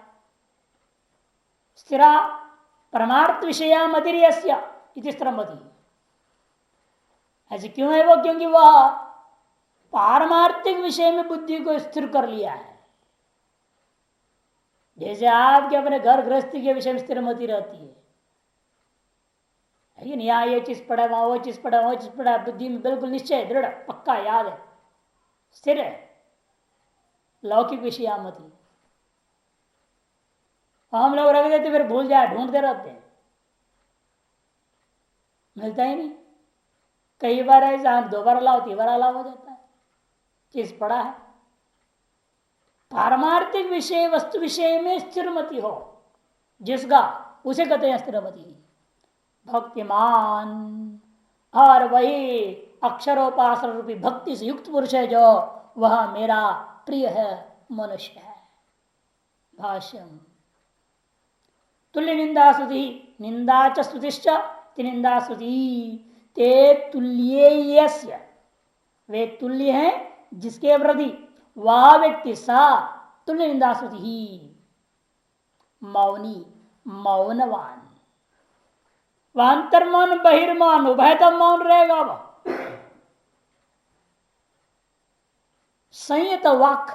स्थिरा परमार्थ विषया मतिर्यस्य इति स्थिरमति। ऐसे क्यों है वो? क्योंकि वह पारमार्थिक विषय में बुद्धि को स्थिर कर लिया है। जैसे आपके अपने घर गृहस्थी के विषय में स्थिर होती रहती है, लेकिन यहाँ ये चीज पड़ा, वहां वो चीज पड़ा, वो चीज पड़ा, बुद्धि में बिल्कुल निश्चय दृढ़ पक्का याद है, स्थिर है। लौकिक विषयामति हम लोग रख देते फिर भूल जाए, ढूंढते रहते हैं, मिलता ही नहीं। कई बार ऐसा दोबारा लाओ तीबारा लाओ हो जाता है, चीज पड़ा है। पारमार्थिक विषय वस्तु विषय में स्थिरमति हो जिसका, उसे कहते हैं स्थिरमति भक्तिमान। और वही अक्षरोपासना रूपी भक्ति से युक्त पुरुष है जो वह मेरा प्रिय है, मनुष्य है। भाष्यम तुल्य निंदा स्तुति निंदा च स्तुतिश्च निंदा स्तुति ते तुल्य, वे तुल्य हैं जिसके प्रति वह व्यक्ति सा तुल्य निंदा स्तुति ही मौनी मौनवान। वह अंतर्मौन बहिर्मौन उभयतः मौन रहेगा। वह संयत वाक,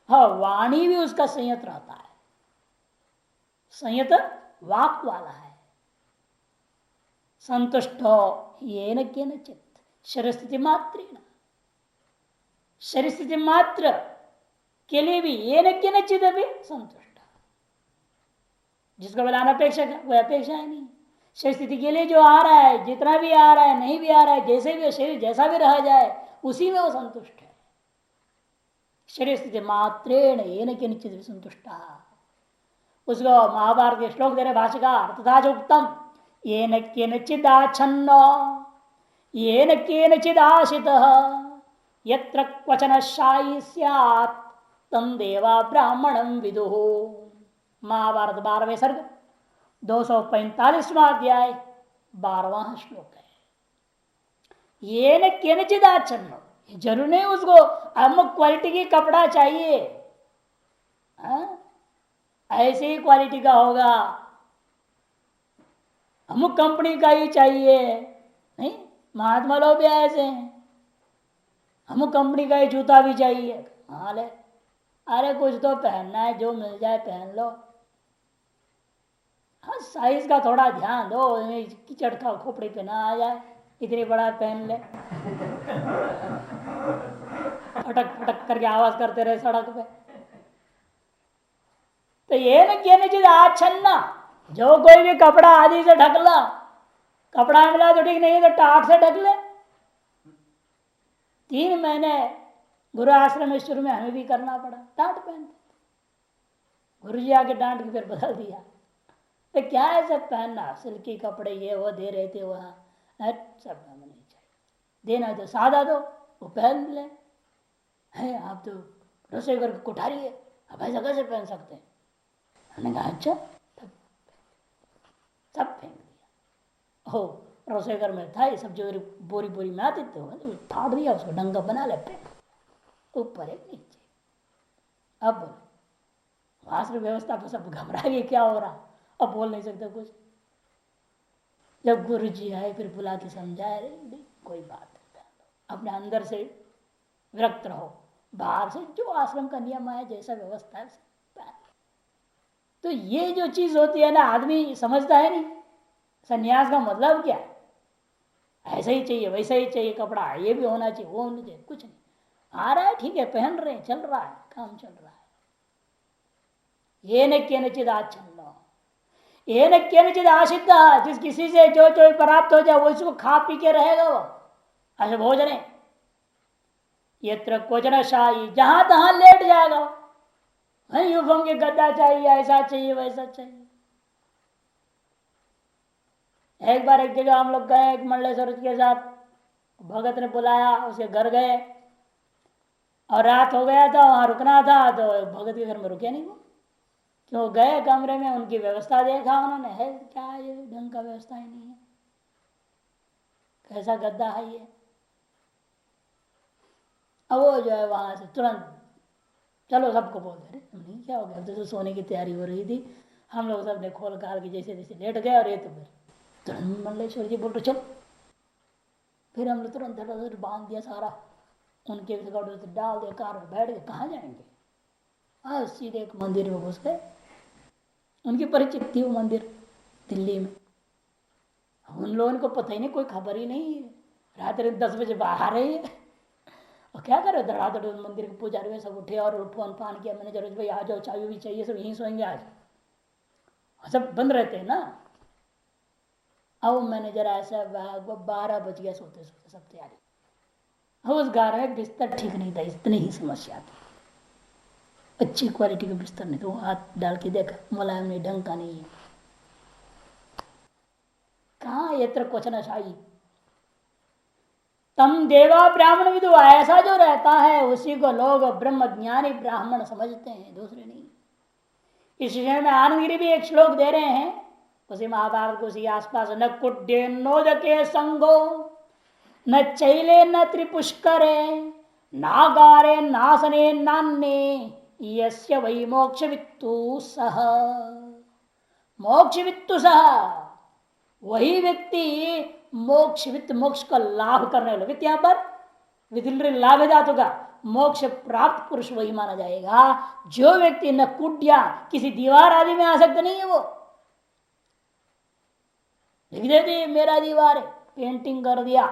हाँ वाणी भी उसका संयत रहता है, संयत वाक वाला है। संतुष्ट ये न चित्त शरीर स्थिति मात्र, शरीर स्थिति मात्र के लिए भी ये न चित्त भी संतुष्ट, जिसको बोला अपेक्षा का कोई अपेक्षा है नहीं। शरीर स्थिति के लिए जो आ रहा है, जितना भी आ रहा है नहीं भी आ रहा है, जैसे भी शरीर जैसा भी रह जाए उसी में वो संतुष्ट है। शरीर स्थिति मात्रेण ये न चित्त संतुष्ट। उसको महाभारत के श्लोक दे रहे भाष्यकार, तथा जो उत्तम ये न केनचिदाच्छन्न ये न केनचिदाशितः यत्र क्वचन शायी स्यात् तम देवा ब्राह्मणं विदुः। महाभारत 12वें सर्ग 245वां अध्याय 12वां श्लोक है। ये न केनचिदाच्छन्न, जरूर नहीं उसको अमुक क्वालिटी की कपड़ा चाहिए, ऐसे ही क्वालिटी का होगा, अमुक कंपनी का ही चाहिए नहीं। महात्मा लोग भी ऐसे हैं, अमुक कंपनी का ही जूता भी चाहिए। हाँ ले, अरे कुछ तो पहनना है, जो मिल जाए पहन लो। हाँ साइज का थोड़ा ध्यान दो, कीचड़ का खोपड़ी पे ना आ जाए, इतनी बड़ा पहन ले, फटक फटक करके आवाज करते रहे सड़क पे। तो ये न कहने चीज आच्छन्ना, जो कोई भी कपड़ा आदि से ढक ला, कपड़ा मिला तो ठीक, नहीं है तो टाट से ढक ले। 3 महीने गुरु आश्रम में शुरू में हमें भी करना पड़ा, टाट पहनते, गुरु जी आके डांट के फिर बदल दिया। तो क्या है सब पहनना, सिल्की कपड़े ये वो दे रहे थे वहां, सब नहीं चाहिए, देना तो सादा दो वो पहन ले। है आप तो रसोई घर की कोठारी है, आप ऐसा कैसे पहन सकते हैं? हमने कहा अच्छा, सब फेंक दिया। हो रसोई घर में था ये सब जो बोरी बोरी में आते थे, फाड़ दिया उसको, डंगा बना ले, ऊपर एक नीचे। अब बोलो आश्रम व्यवस्था पर सब घबरा गए, क्या हो रहा, अब बोल नहीं सकते कुछ। जब गुरु जी आए फिर बुला के समझाए, कोई बात नहीं, अपने अंदर से विरक्त रहो, बाहर से जो आश्रम का नियम है जैसा व्यवस्था है। तो ये जो चीज होती है ना, आदमी समझता है नहीं सन्यास का मतलब क्या है, ऐसा ही चाहिए वैसा ही चाहिए कपड़ा, ये भी होना चाहिए वो होना चाहिए, कुछ नहीं। आ रहा है ठीक है, पहन रहे हैं, चल रहा है, काम चल रहा है। ये न केनचिद आच्छन्न, ये न केनचिद आशित, जिस किसी से जो जो प्राप्त हो जाए वो इसको खा पी के रहेगा, वो ऐसे भोजन है। यत्र क्वचन शाही, जहां तहां लेट जाएगा, यूफम के गद्दा चाहिए, ऐसा चाहिए वैसा चाहिए। एक बार एक जगह हम लोग गए, एक मंडलेश्वर के साथ, भगत ने बुलाया, उसके घर गए और रात हो गया था, वहां रुकना था, तो भगत के घर में रुके नहीं वो, क्यों गए कमरे में, उनकी व्यवस्था देखा उन्होंने, है क्या ये ढंग का व्यवस्था ही नहीं है, कैसा गद्दा है ये। अब वो जो है वहां से तुरंत चलो सबको बोल दे रहे, नहीं क्या हो गया, तो सोने की तैयारी हो रही थी, हम लोग सब ने खोल काल के जैसे जैसे लेट गए, और ये तो फिर तुरंत मंडलेश्वर जी बोल रहे चलो, फिर हम लोग तुरंत बांध दिया सारा, उनके गाड़ी से डाल दिया, कार में बैठ के कहाँ जाएंगे? आज सीधे एक मंदिर में घुस गए। उनकी परिचित थी वो मंदिर दिल्ली में। उन लोगों को पता ही नहीं, कोई खबर ही नहीं है। रात 10 बजे बाहर है और क्या करे, धड़ाधड़ मंदिर के पुजारी में सब उठे और फोन फान किया। मैंने जरूर भाई आ जाओ, चाबी भी चाहिए, सब यहीं सोएंगे आज, सब बंद रहते हैं ना। अब मैनेजर ऐसा 12 बज गया सोते सोते, सब तैयारी। अब उस घर में बिस्तर ठीक नहीं था, इतनी ही समस्या थी। अच्छी क्वालिटी का बिस्तर नहीं, तो हाथ डाल के देखा, मुलायम नहीं, ढंग का नहीं है। कहाँ यत्र क्वचन शाही तम देवा ब्राह्मण विदु, ऐसा जो रहता है उसी को लोग ब्रह्म ज्ञानी ब्राह्मण समझते हैं, दूसरे नहीं। इस विषय में आनंदगिरी भी एक श्लोक दे रहे हैं उसी महाभारत को, उसी आसपास। न कुड्य नोदके संगो न चैले न त्रिपुष्करे नागारे नासने नान्ये यस्य वै मोक्ष वित्तु सह। मोक्ष वित्तु सह, वही व्यक्ति मोक्ष वित्त, मोक्ष का लाभ करने वाला। वित्त यहां पर विधिल लाभ धातु का, मोक्ष प्राप्त पुरुष वही माना जाएगा जो व्यक्ति न कुड्या, किसी दीवार आदि में आसक्त नहीं है। वो लिख देती मेरा दीवार है, पेंटिंग कर दिया।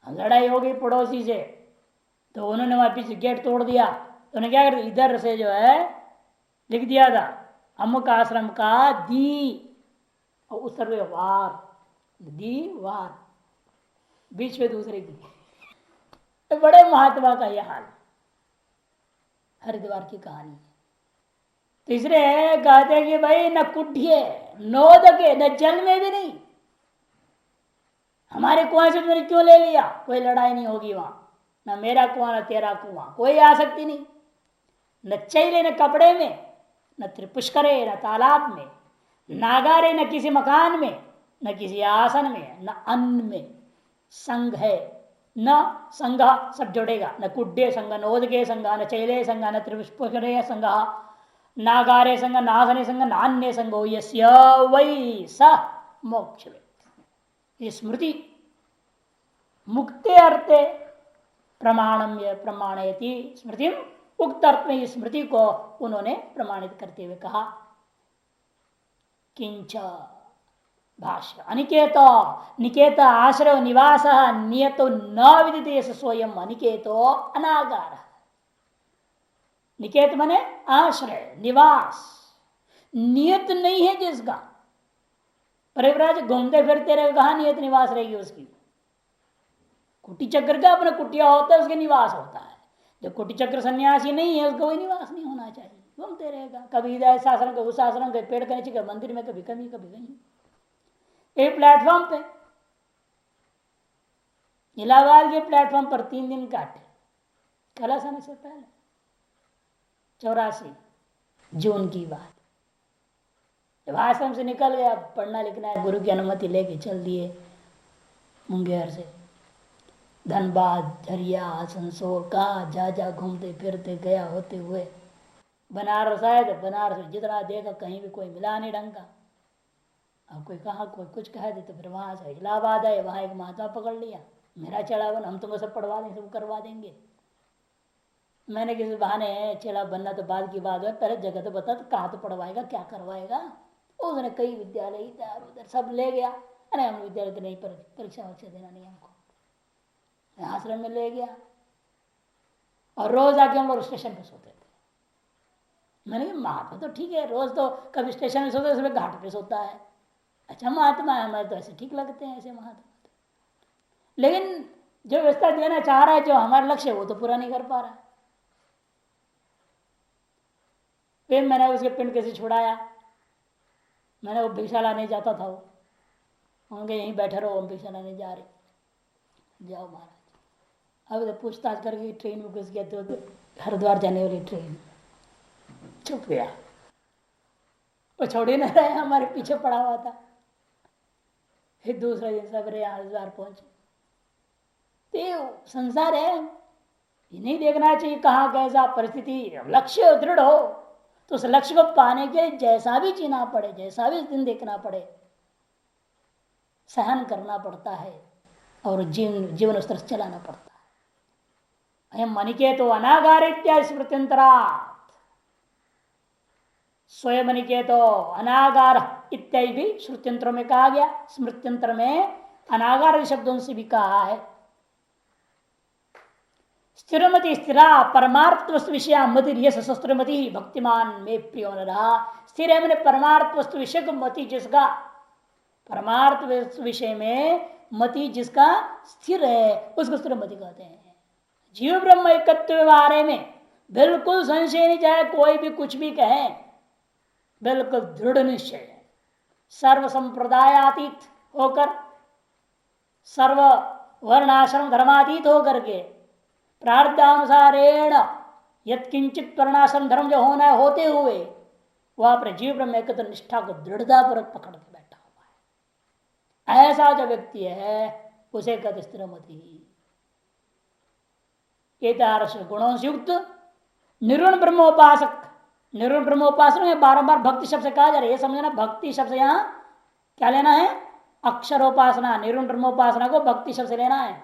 लड़ाई हो गई पड़ोसी से, तो उन्होंने वहां पीछे गेट तोड़ दिया, तो उन्होंने क्या कर दिया, इधर से जो है लिख दिया था अमुक आश्रम का दी, और उस तरफ वार, दीवार, बीच में दूसरे की। तो बड़े महात्मा का यह हाल, हरिद्वार की कहानी है। तीसरे कहते कि भाई न कुड्य नोद के, न जल में भी नहीं। हमारे कुआं से तुमने क्यों ले लिया? कोई लड़ाई नहीं होगी वहां, न मेरा कुआं न तेरा कुआं, कोई आसक्ति नहीं। न चैले न कपड़े में, न त्रिपुष्करे न तालाब में, नागारे न किसी मकान में, न किसी आसन में, न अन्न में। संग है न संग, सब जोड़ेगा। न कुड्डे संग, न ओदगे संग, न चैले संग, न त्रिपुष्करे संग, नागारे संग, नासने संग, नान्य संगो यस्य वै स मोक्ष। ये स्मृति मुक्ते अर्थे प्रमाणम प्रमाणयति स्मृति, उक्त अर्थ में इस स्मृति को उन्होंने प्रमाणित करते हुए कहा। किंच भाष्य अनिकेत, निकेत आश्रय निवास नियतो न विदिते स्वयं अनिकेतो अनागार। निकेत माने आश्रय निवास, नियत नहीं है जिसका। परिव्राज घूमते फिरते रहे, कहा नियत निवास रहेगी उसकी? कुटी चक्र का अपना कुटिया होता है, उसके निवास होता है। जो कुटी चक्र सन्यासी नहीं है उसका कोई निवास नहीं होना चाहिए, घूमते रहेगा। कभी इधर शासन, उस आश्रम, कभी पेड़ के नीचे, मंदिर में, कभी कभी कभी कहीं। एक प्लेटफॉर्म पे, इलाहाबाद के प्लेटफॉर्म पर 3 दिन काटे, कलश आने से पहले 84 जून की बात। जब आश्रम से निकल गया, पढ़ना लिखना है, गुरु की अनुमति लेके चल दिए मुंगेर से धनबाद, झरिया, आसनसोल, कहा जा जा घूमते फिरते गया होते हुए बनारस आए। तो बनारस में जितना देखा कहीं भी कोई मिला नहीं ढंग का। अब कोई कहा, कोई कुछ कह दे, तो फिर वहां से इलाहाबाद आए, वहां एक महात्मा पकड़ लिया, मेरा चढ़ावन हम तुमको सब पढ़वा देंगे, सब करवा देंगे। मैंने किसी बहाने चेला बनना तो बाद की बात है, पहले जगह तो बता, तो कहाँ तो पढ़वाएगा, क्या करवाएगा। उसने कई विद्यालय इधर उधर सब ले गया। अरे हम विद्यालय तो नहीं, परीक्षा वरीक्षा देना नहीं हमको, आश्रम में ले गया। और रोज आके हम लोग स्टेशन पे सोते थे। मैंने कहा महात्मा तो ठीक है, रोज तो कभी स्टेशन में सोते, सुबह घाट पे सोता है। अच्छा महात्मा है, हमारे तो ऐसे ठीक लगते हैं ऐसे महात्मा। लेकिन जो व्यवस्था देना चाह रहा है, जो हमारा लक्ष्य है, वो तो पूरा नहीं कर पा रहा। फिर मैंने उसके पिंड कैसे छुड़ाया। मैंने वो भिक्षा लाने जाता था, वो उनके यहीं बैठे रहो, हम भिक्षा लाने जा रहे। जाओ महाराज। अब तो पूछताछ करके ट्रेन में घुस गया, तो हरिद्वार जाने वाली ट्रेन, चुप गया। वो छोड़ ही नहीं रहे, हमारे पीछे पड़ा हुआ था। फिर दूसरे दिन सवेरे हरिद्वार पहुंचे। तो संसार है, ये नहीं देखना चाहिए कहाँ कैसा परिस्थिति। लक्ष्य दृढ़ हो तो उस लक्ष्य को पाने के लिए जैसा भी जीना पड़े, जैसा भी दिन देखना पड़े, सहन करना पड़ता है। और जीवन उस तरह से चलाना पड़ता है। अयम मनिकेतो अनागार इत्यादि स्मृत्यंतरा, स्वयं मनिकेतो अनागार इत्यादि भी श्रुत्यंत्रों में कहा गया, स्मृत्यंत्र में अनागार शब्दों से भी कहा है। स्थिरमति स्थिरा परमार्थ वस्तु विषय मति शस्त्रमति भक्तिमान में प्रियो न रहा। स्थिर है मैंने परमार्थ वस्तु विषय को मति, जिसका परमार्थ वस्तु विषय में मति जिसका स्थिर है उसको स्थिरमति कहते हैं। जीव ब्रह्म एकत्व के बारे में बिल्कुल संशय नहीं, चाहे कोई भी कुछ भी कहे, बिल्कुल दृढ़ निश्चय है। सर्व संप्रदायातीत होकर, सर्व वर्णाश्रम धर्मातीत होकर के प्रारब्धानुसारेण यत्किंचित वर्णाश्रम धर्म जो होना है होते हुए वह अपने जीव ब्रह्म एकत्र निष्ठा को दृढ़ता पूर्वक पकड़ के बैठा हुआ है। ऐसा जो व्यक्ति है उसे कहते स्थिरमति। गुणों से युक्त निर्गुण ब्रह्मोपासक, निर्गुण ब्रह्मोपासक में बारंबार भक्ति शब्द से कहा जा रहा है। ये समझना भक्ति शब्द से यहाँ क्या लेना है, अक्षरोपासना। निर्गुण ब्रह्मोपासना को भक्ति शब्द से लेना है।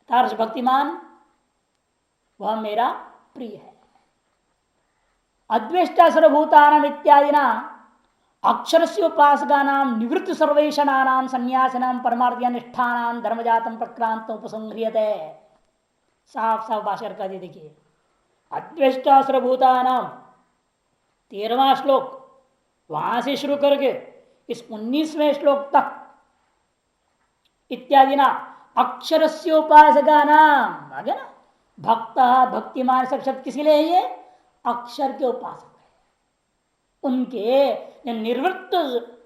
तारस भक्तिमान वह मेरा प्रिय है। अद्वेष्टा सर्वभूतानाम इत्यादि ना अक्षर से उपासका नाम निवृत्त सर्वेशनानाम संन्यासिनाम परमार्थिया निष्ठानाम धर्मजातम प्रक्रांत उपसंह्रियते। साफ साफ भाषा कर दिए। देखिए अद्वेष्टा सर्वभूतानाम 13वां श्लोक वहां से शुरू करके इस 19वें श्लोक तक इत्यादि ना अक्षर से उपासका नाम आगे ना भक्त भक्तिमान सब शब्द किसी लिए ये अक्षर के उपासक है। उनके निवृत्त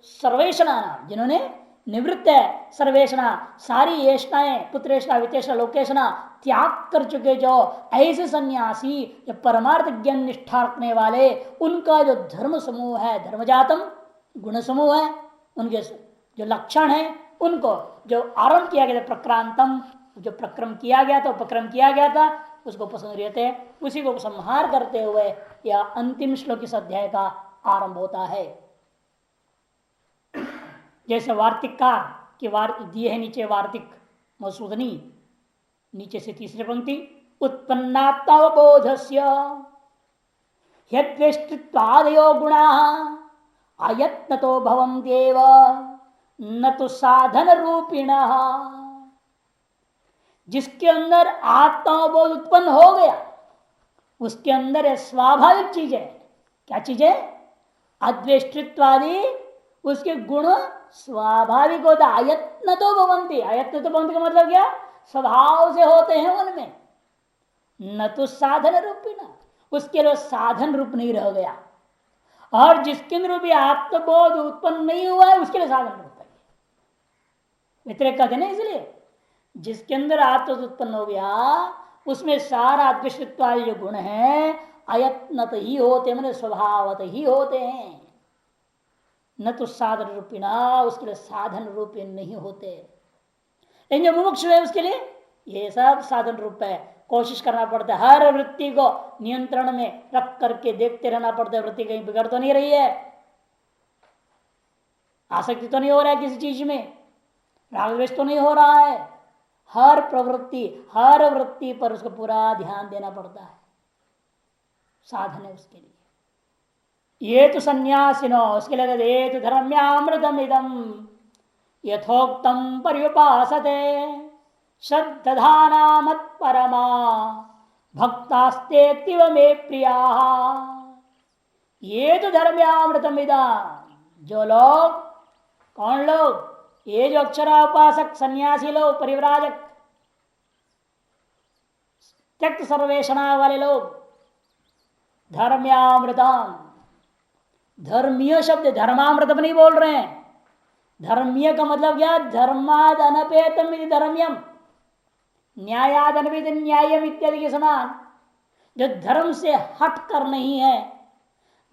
सर्वेशना नाम, जिन्होंने निवृत्त है सर्वेशना सारी येषणाएं पुत्रेषणा वितेषणा लोकेशना त्याग कर चुके जो ऐसे सन्यासी जो परमार्थ ज्ञान निष्ठा रखने वाले, उनका जो धर्म समूह है धर्मजातम गुण समूह है, उनके जो लक्षण है उनको जो आरंभ किया गया था प्रक्रांतम, जो प्रक्रम किया गया था उपक्रम किया गया था उसको पसंद रहते, उसी को संहार करते हुए यह अंतिम श्लोक इस अध्याय का आरंभ होता है। जैसे वार्तिककार की दिए है नीचे वार्तिक मसूदनी, नीचे से तीसरी पंक्ति उत्पन्नात्मबोधस्य यद्वेष्टित्वादयो गुणाः अयत्नतो भवन्त्येव न तो साधन रूपिणः। जिसके अंदर आत्मबोध उत्पन्न हो गया उसके अंदर है स्वाभाविक चीज है। क्या चीज है? अद्वेष्टित्वादि उसके गुण स्वाभाविक होता। अयत्न तो भवंती, अयत्न तो भवंती का मतलब क्या? स्वभाव से होते हैं उनमें, न तो साधन रूपिणः, उसके लिए साधन रूप नहीं रह गया। और जिसके अंदर भी आत्मबोध उत्पन्न नहीं हुआ है उसके लिए साधन रूप है। व्यतिरेक कहते ना, इसलिए जिसके अंदर आत्मबोध उत्पन्न हो गया उसमें सारा अद्वेष्टित्वादि जो गुण है अयत्नत ही होते, मैंने स्वभावत ही होते हैं, न तो साधन रूपिणा, उसके लिए साधन रूप नहीं होते। लेकिन जो मुमुक्षु है उसके लिए ये सब साधन रूप है। कोशिश करना पड़ता है, हर वृत्ति को नियंत्रण में रख करके देखते रहना पड़ता है। वृत्ति कहीं बिगड़ तो नहीं रही है, आसक्ति तो नहीं हो रहा है किसी चीज में, राग द्वेष तो नहीं हो रहा है। हर प्रवृत्ति हर वृत्ति पर उसको पूरा ध्यान देना पड़ता है, साधन है उसके लिए। ये तो सन्यासिनो, उसके लिए ये तो धर्म्यामृतम इदम यथोक्तम पर्युपासते श्रद्धाना मत परमा भक्तास्तेतिव मे प्रिया। ये तो धर्म्यामृतम इदम, जो लोग, कौन लोग? ये जो अक्षराउपासक सन्यासी लोग, परिव्राजक त्यक्त सर्वेषणा वाले लोग, धर्म्यामृतम, धर्मीय शब्द धर्मामृत नहीं बोल रहे हैं। धर्मीय का मतलब क्या? धर्माद अनपेतम धर्म्यम, न्यायाद अनपेत न्यायम इत्यादि के समान। जो धर्म से हट कर नहीं है,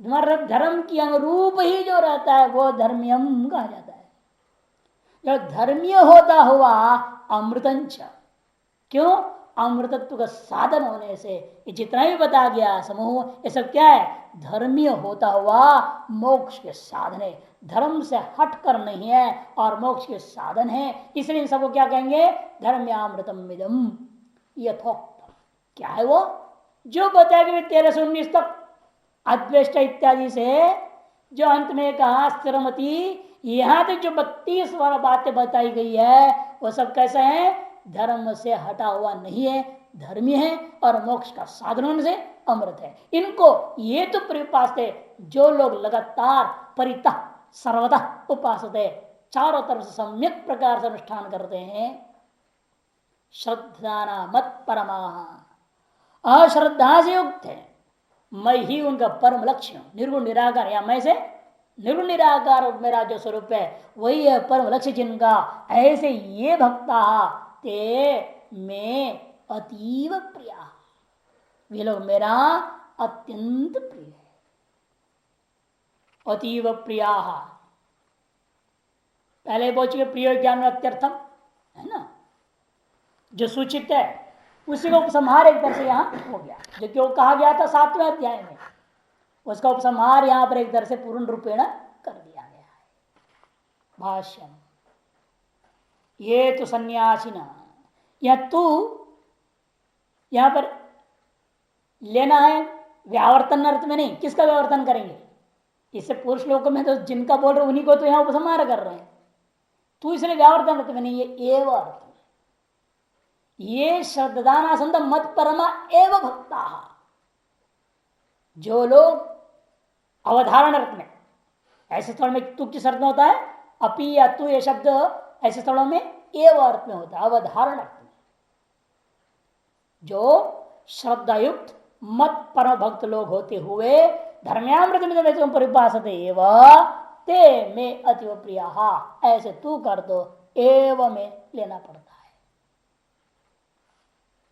धर्म की अनुरूप ही जो रहता है वो धर्म्यम कहा जाता है। जो धर्मीय होता हुआ अमृतंच, क्यों? अमृतत्व का साधन होने से ये जितना भी बता गया समूह, ये सब क्या है? धर्मीय होता हुआ मोक्ष के साधन है, धर्म से हट कर नहीं है और मोक्ष के साधन है। इसलिए इन सबको क्या कहेंगे? धर्म्यामृतम इदम यथोक्तम। क्या है वो? जो बताया कि 13 से 19 तक अद्वेष्ट इत्यादि से जो अंत में कहा स्थिरमती, यहां तक जो 32 वाला बातें बताई गई है वो सब कैसे है? धर्म से हटा हुआ नहीं है, धर्मी है और मोक्ष का साधन होने से अमृत है। इनको ये तो परिपास है जो लोग लगातार परितः सर्वतः उपासते, चारों तरफ से सम्यक प्रकार से अनुष्ठान करते हैं। श्रद्धा मत परमा, अश्रद्धा से युक्त है, मैं ही उनका परम लक्ष्य हूं। निर्गुण निराकार, या मैं से निर्गुण निराकार मेरा जो स्वरूप है वही है परम लक्ष्य जिनका। ऐसे ये भक्ता ते में अतीव प्रिया, वे लोग मेरा अत्यंत प्रिय है। अतीव प्रिया, पहले बोल चुके प्रिय ज्ञान अत्यर्थम है ना, जो सूचित है उसी को उपसंहार एक तरह से यहाँ हो गया। जो क्यों कहा गया था 7वें अध्याय में, उसका उपसंहार यहाँ पर एक तरह से पूर्ण रूपेण कर दिया गया है। भाष्य, ये तो सन्यासीना, या तू यहां पर लेना है व्यावर्तन अर्थ में नहीं। किसका व्यावर्तन करेंगे? इससे पुरुष लोगों में तो जिनका बोल रहे उन्हीं को तो यहां उपसंहार कर रहे हैं। तू इसलिए व्यावर्तन अर्थ में नहीं, ये एव अर्थ में। ये श्रद्धाना संत मत परमा एव भक्ता, जो लोग अवधारण अर्थ में, ऐसे स्थल में तू किस अर्थ में होता है? अपि या तू, ये शब्द ऐसे स्थलों में एव अर्थ में होता है, अवधारण अर्थ में। जो श्रद्धायुक्त मत परम भक्त लोग होते हुए धर्म्यामृत में परिभाषते एवं ते में अतीव प्रिया, ऐसे तू कर दो, एवं में लेना पड़ता है।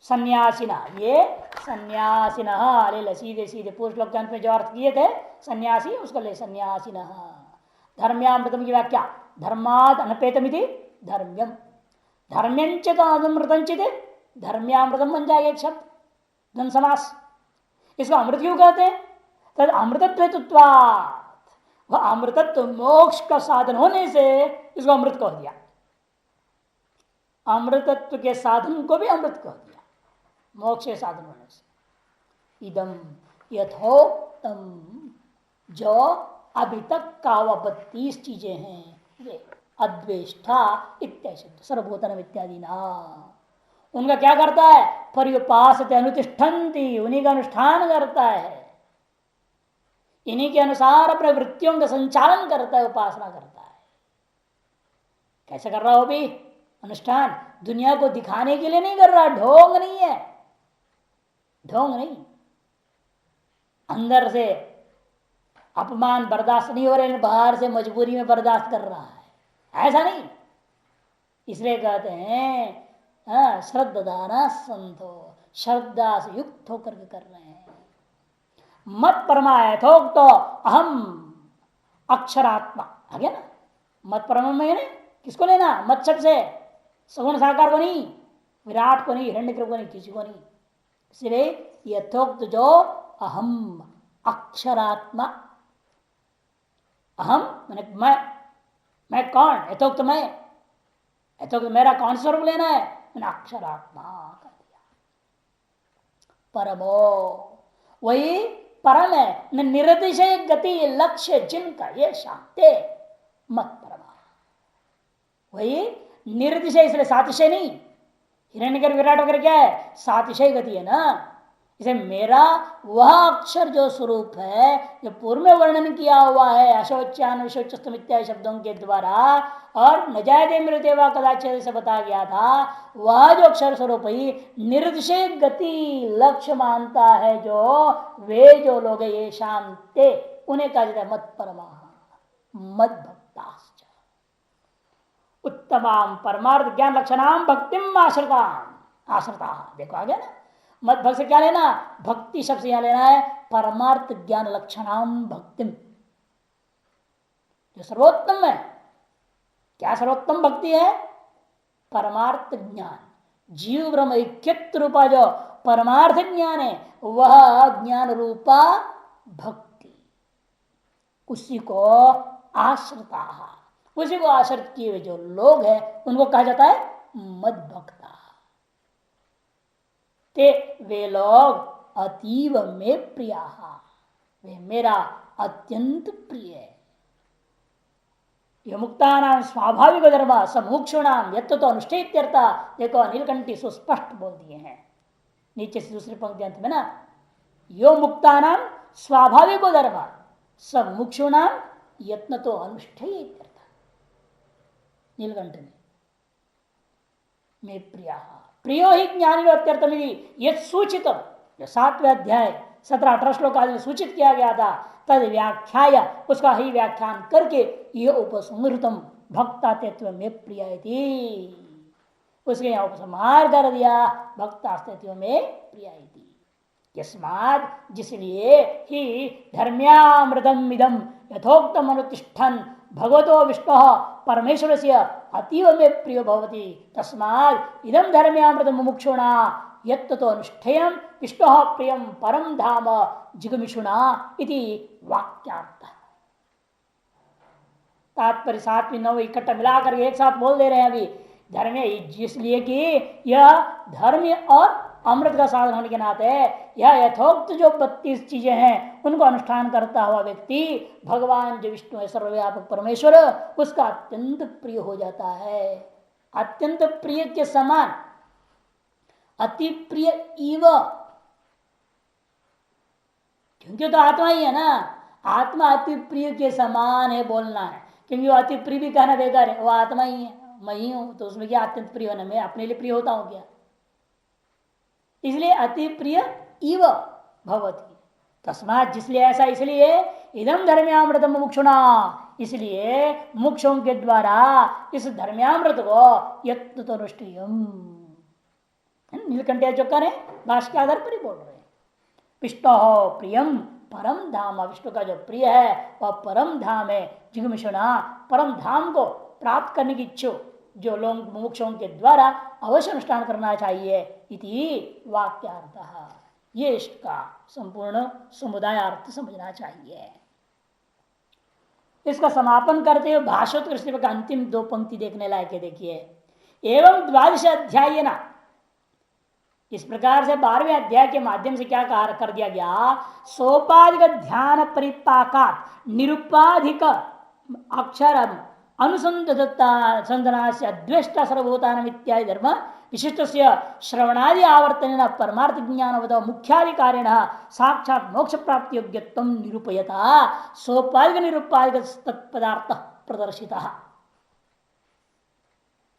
सन्यासिना, ये सन्यासिना ले लो, सीधे सीधे पुरुष लोग के अंत में जो अर्थ किए थे सन्यासी, उसको ले सन्यासिना। धर्म्यामृतम की व्याख्या, धर्माद अनपेतमिति धर्म्यम, धर्म्यंचित अमृतंचित धर्म्यामृतम बन जाएगा एक शब्द, धन समास। इसको अमृत क्यों कहते हैं? तद अमृतत्व हेतुत्वात्, वह अमृतत्व मोक्ष का साधन होने से इसको अमृत कह दिया। अमृतत्व के साधन को भी अमृत कह दिया, मोक्ष के साधन होने से। इदम यथोक्तम, जो अभी तक का वह 32 चीजें हैं, वे अद्वेष्टा इत्यादि सर्वभूतन इत्यादि ना, उनका क्या करता है? पर्युपास अनुतिष्ठन्ति, उन्हीं का अनुष्ठान करता है, इन्हीं के अनुसार अपने वृत्तियों का संचालन करता है, उपासना करता है। कैसे कर रहा हो भी अनुष्ठान? दुनिया को दिखाने के लिए नहीं कर रहा, ढोंग नहीं है, ढोंग नहीं। अंदर से अपमान बर्दाश्त नहीं हो रहे, बाहर से मजबूरी में बर्दाश्त कर रहा है, ऐसा नहीं। इसलिए कहते हैं श्रद्धाना संतो, श्रद्धा से युक्त होकर के कर रहे हैं। मत परमा यथोक्त तो अहम अक्षरात्मा, आ गया ना। मत परमा में ने किसको लेना? मत शब्द से, सगुण साकार को नहीं, विराट को नहीं, हिरण्यगर्भ को नहीं, किसी को नहीं। इसलिए यथोक्त जो अहम अक्षरात्मा, अहम मैंने मैं कौन? यथोक्त मैं, यथोक्त मेरा कौन स्वरूप लेना है? मैंने अक्षरात्मा कर दिया। परमो, वही परम है, न निरतिशय गति लक्ष्य जिनका ये शांति मत परमा, वही निरतिशय, इसलिए सातिशय नहीं। हिरण्यगर्भ विराट वगैरह क्या है? सातिशय गति है ना। इसे मेरा वह अक्षर जो स्वरूप है, जो पूर्व में वर्णन किया हुआ है अशोच्यान विशोचस्तम इत्यादि शब्दों के द्वारा, और न जायते मृत्यवा कदाचित से बताया गया था, वह जो अक्षर स्वरूप ही निर्दिशय गति लक्ष्य मानता है, जो वे जो लोग ये शांते, उन्हें कहा जाता है मत परमा मद भक्ताश्च। उत्तमाम परमार्थ ज्ञान लक्षणाम भक्तिम आश्रिता, आश्रिता, देखो आ गया ना। मत भक्त से क्या लेना? भक्ति शब्द से यहां लेना है परमार्थ ज्ञान लक्षणाम भक्तिम, जो सर्वोत्तम है। क्या सर्वोत्तम भक्ति है? परमार्थ ज्ञान, जीव ब्रह्म ऐक्यत्व रूपा जो परमार्थ ज्ञान है वह ज्ञान रूपा भक्ति, उसी को आश्रिता, उसी को आश्रित किए हुए जो लोग हैं उनको कहा जाता है मद भक्ता। ते वे लोग अतीव में प्रिया, वे मेरा अत्यंत प्रिय है। मुक्तानाम स्वाभाविक धर्म समुक्षुणाम यत्व तो अनुष्ठित्यर्थ, देखो नीलकंठी सुस्पष्ट बोल दिए हैं नीचे से दूसरे पंक्ति अंत में ना, यो मुक्तानाम स्वाभाविक धर्म समुक्षुणाम यत्न तो अनुष्ठित्यर्थ, नीलकंठ में प्रिया प्रियो ही ज्ञानी अत्यर्थम ये सूचित, जो 7वें अध्याय 17-18 श्लोक आदि में सूचित किया गया था, तद व्याख्याय उसका ही व्याख्यान करके ये उपसंहृतम भक्ता तत्व में प्रिय थी, उसके यहाँ उपसंहार कर दिया भक्ता तत्व में प्रिय थी। यस्मात् जिसलिए ही धर्म्यामृतम इदम यथोक्तम अनुतिष्ठन भगवतो विष्णु परमेश्वर से अतीव में प्रिय भवति, तस्मात् इदम धर्म्यामृतम मुमुक्षुणा यत्तो अनुष्ठेयम विष्णु प्रियम परम धाम जिगमिषुणा इति वाक्यार्थ। तात्पर्य 7-9 इकट्ठा मिलाकर एक साथ बोल दे रहे हैं अभी। धर्म इसलिए कि यह धर्म और अमृत का साधन होने के नाते यह यथोक्त जो 32 चीजें हैं उनको अनुष्ठान करता हुआ व्यक्ति भगवान जो विष्णु है सर्वव्यापक परमेश्वर उसका अत्यंत प्रिय हो जाता है। अत्यंत प्रिय के समान, अति प्रिय इव, क्योंकि तो आत्मा ही है ना, आत्मा अति प्रिय के समान है बोलना है, क्योंकि वो अति प्रिय भी कहना बेकार है, वो आत्मा ही है, मैं ही हूं, तो उसमें क्या अत्यंत प्रिय होना, मैं अपने लिए प्रिय होता हूं क्या? इसलिए अति प्रिय इव भवति, तस्मात जिसलिए ऐसा, इसलिए इदम धर्म्यामृतम मुक्षुणा, इसलिए मुक्षों के द्वारा इस धर्म्यामृत को यत्न तो नीलकंठिया जो करें भाष्य के आधार पर ही बोल रहे हैं। विष्णु प्रियम परम धाम, विष्णु का जो प्रिय है वह परम धाम है। जिगमिषुणा परम धाम को प्राप्त करने की इच्छुक जो लोग मुमुक्षों के द्वारा अवश्य अनुष्ठान करना चाहिए इति वाक्यार्थः, ये इसका संपूर्ण समुदायार्थ समझना चाहिए। इसका समापन करते हुए भाष्योत्तर का अंतिम 2 पंक्ति देखने लायक है। देखिए, एवं 12 अध्याय ना, इस प्रकार से 12वें अध्याय के माध्यम से क्या कर दिया गया, सोपाधिक ध्यान परिपाकात निरुपाधिक अक्षर अनुसंधान से अद्वेष्टा सर्वभूतानाम इत्यादि धर्म विशिष्ट श्रवणादि आवर्तन परमार्थ ज्ञानवद मुख्याधिकारिण साक्षात मोक्ष प्राप्ति योग्यत्व निरूपयता सोपाधिक निरुपाधिक तत्पदार्थ प्रदर्शित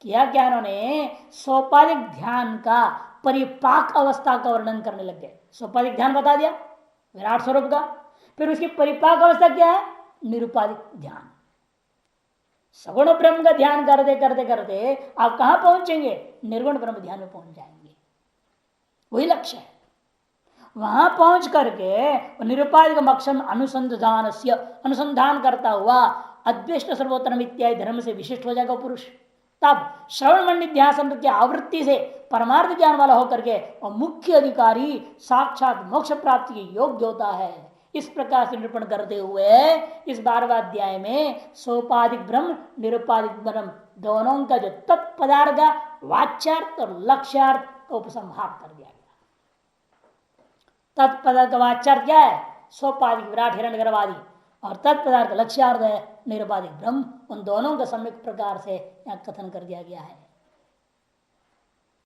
किया। क्या उन्होंने सोपाधिक ध्यान का परिपाक अवस्था का वर्णन करने लग गए। सोपाधिक ध्यान बता दिया विराट स्वरूप का, फिर उसकी परिपाक अवस्था क्या है, निरुपाधिक ध्यान। सगुण ब्रह्म का ध्यान करते करते करते आप कहां पहुंचेंगे, निर्गुण ब्रह्म ध्यान में पहुंच जाएंगे, वही लक्ष्य है। वहां पहुंच करके निरुपाधिक अक्षर अनुसंधान करता हुआ अद्वेष्ट सर्वोत्तम इत्यादि धर्म से विशिष्ट हो जाएगा पुरुष। तब श्रवण मंडी ध्यान की आवृत्ति से परमार्थ ज्ञान वाला होकर के और मुख्य अधिकारी साक्षात मोक्ष प्राप्ति के योग्य होता है। इस प्रकार से निरूपण करते हुए इस 12वें अध्याय में सोपाधिक ब्रह्म निरुपाधिक ब्रह्म दोनों का जो तत्पदार्थ का वाच्यार्थ और लक्ष्यार्थ का उपसंहार कर दिया गया। तत्पदार्थ का वाच्यार्थ क्या है, सोपाधिक विराट हिरण्यगर्भादि, और तत्पदार्थ लक्ष्यार्थ है निरुपाधिक ब्रह्म। उन दोनों का सम्यक प्रकार से यहाँ कथन कर दिया गया है।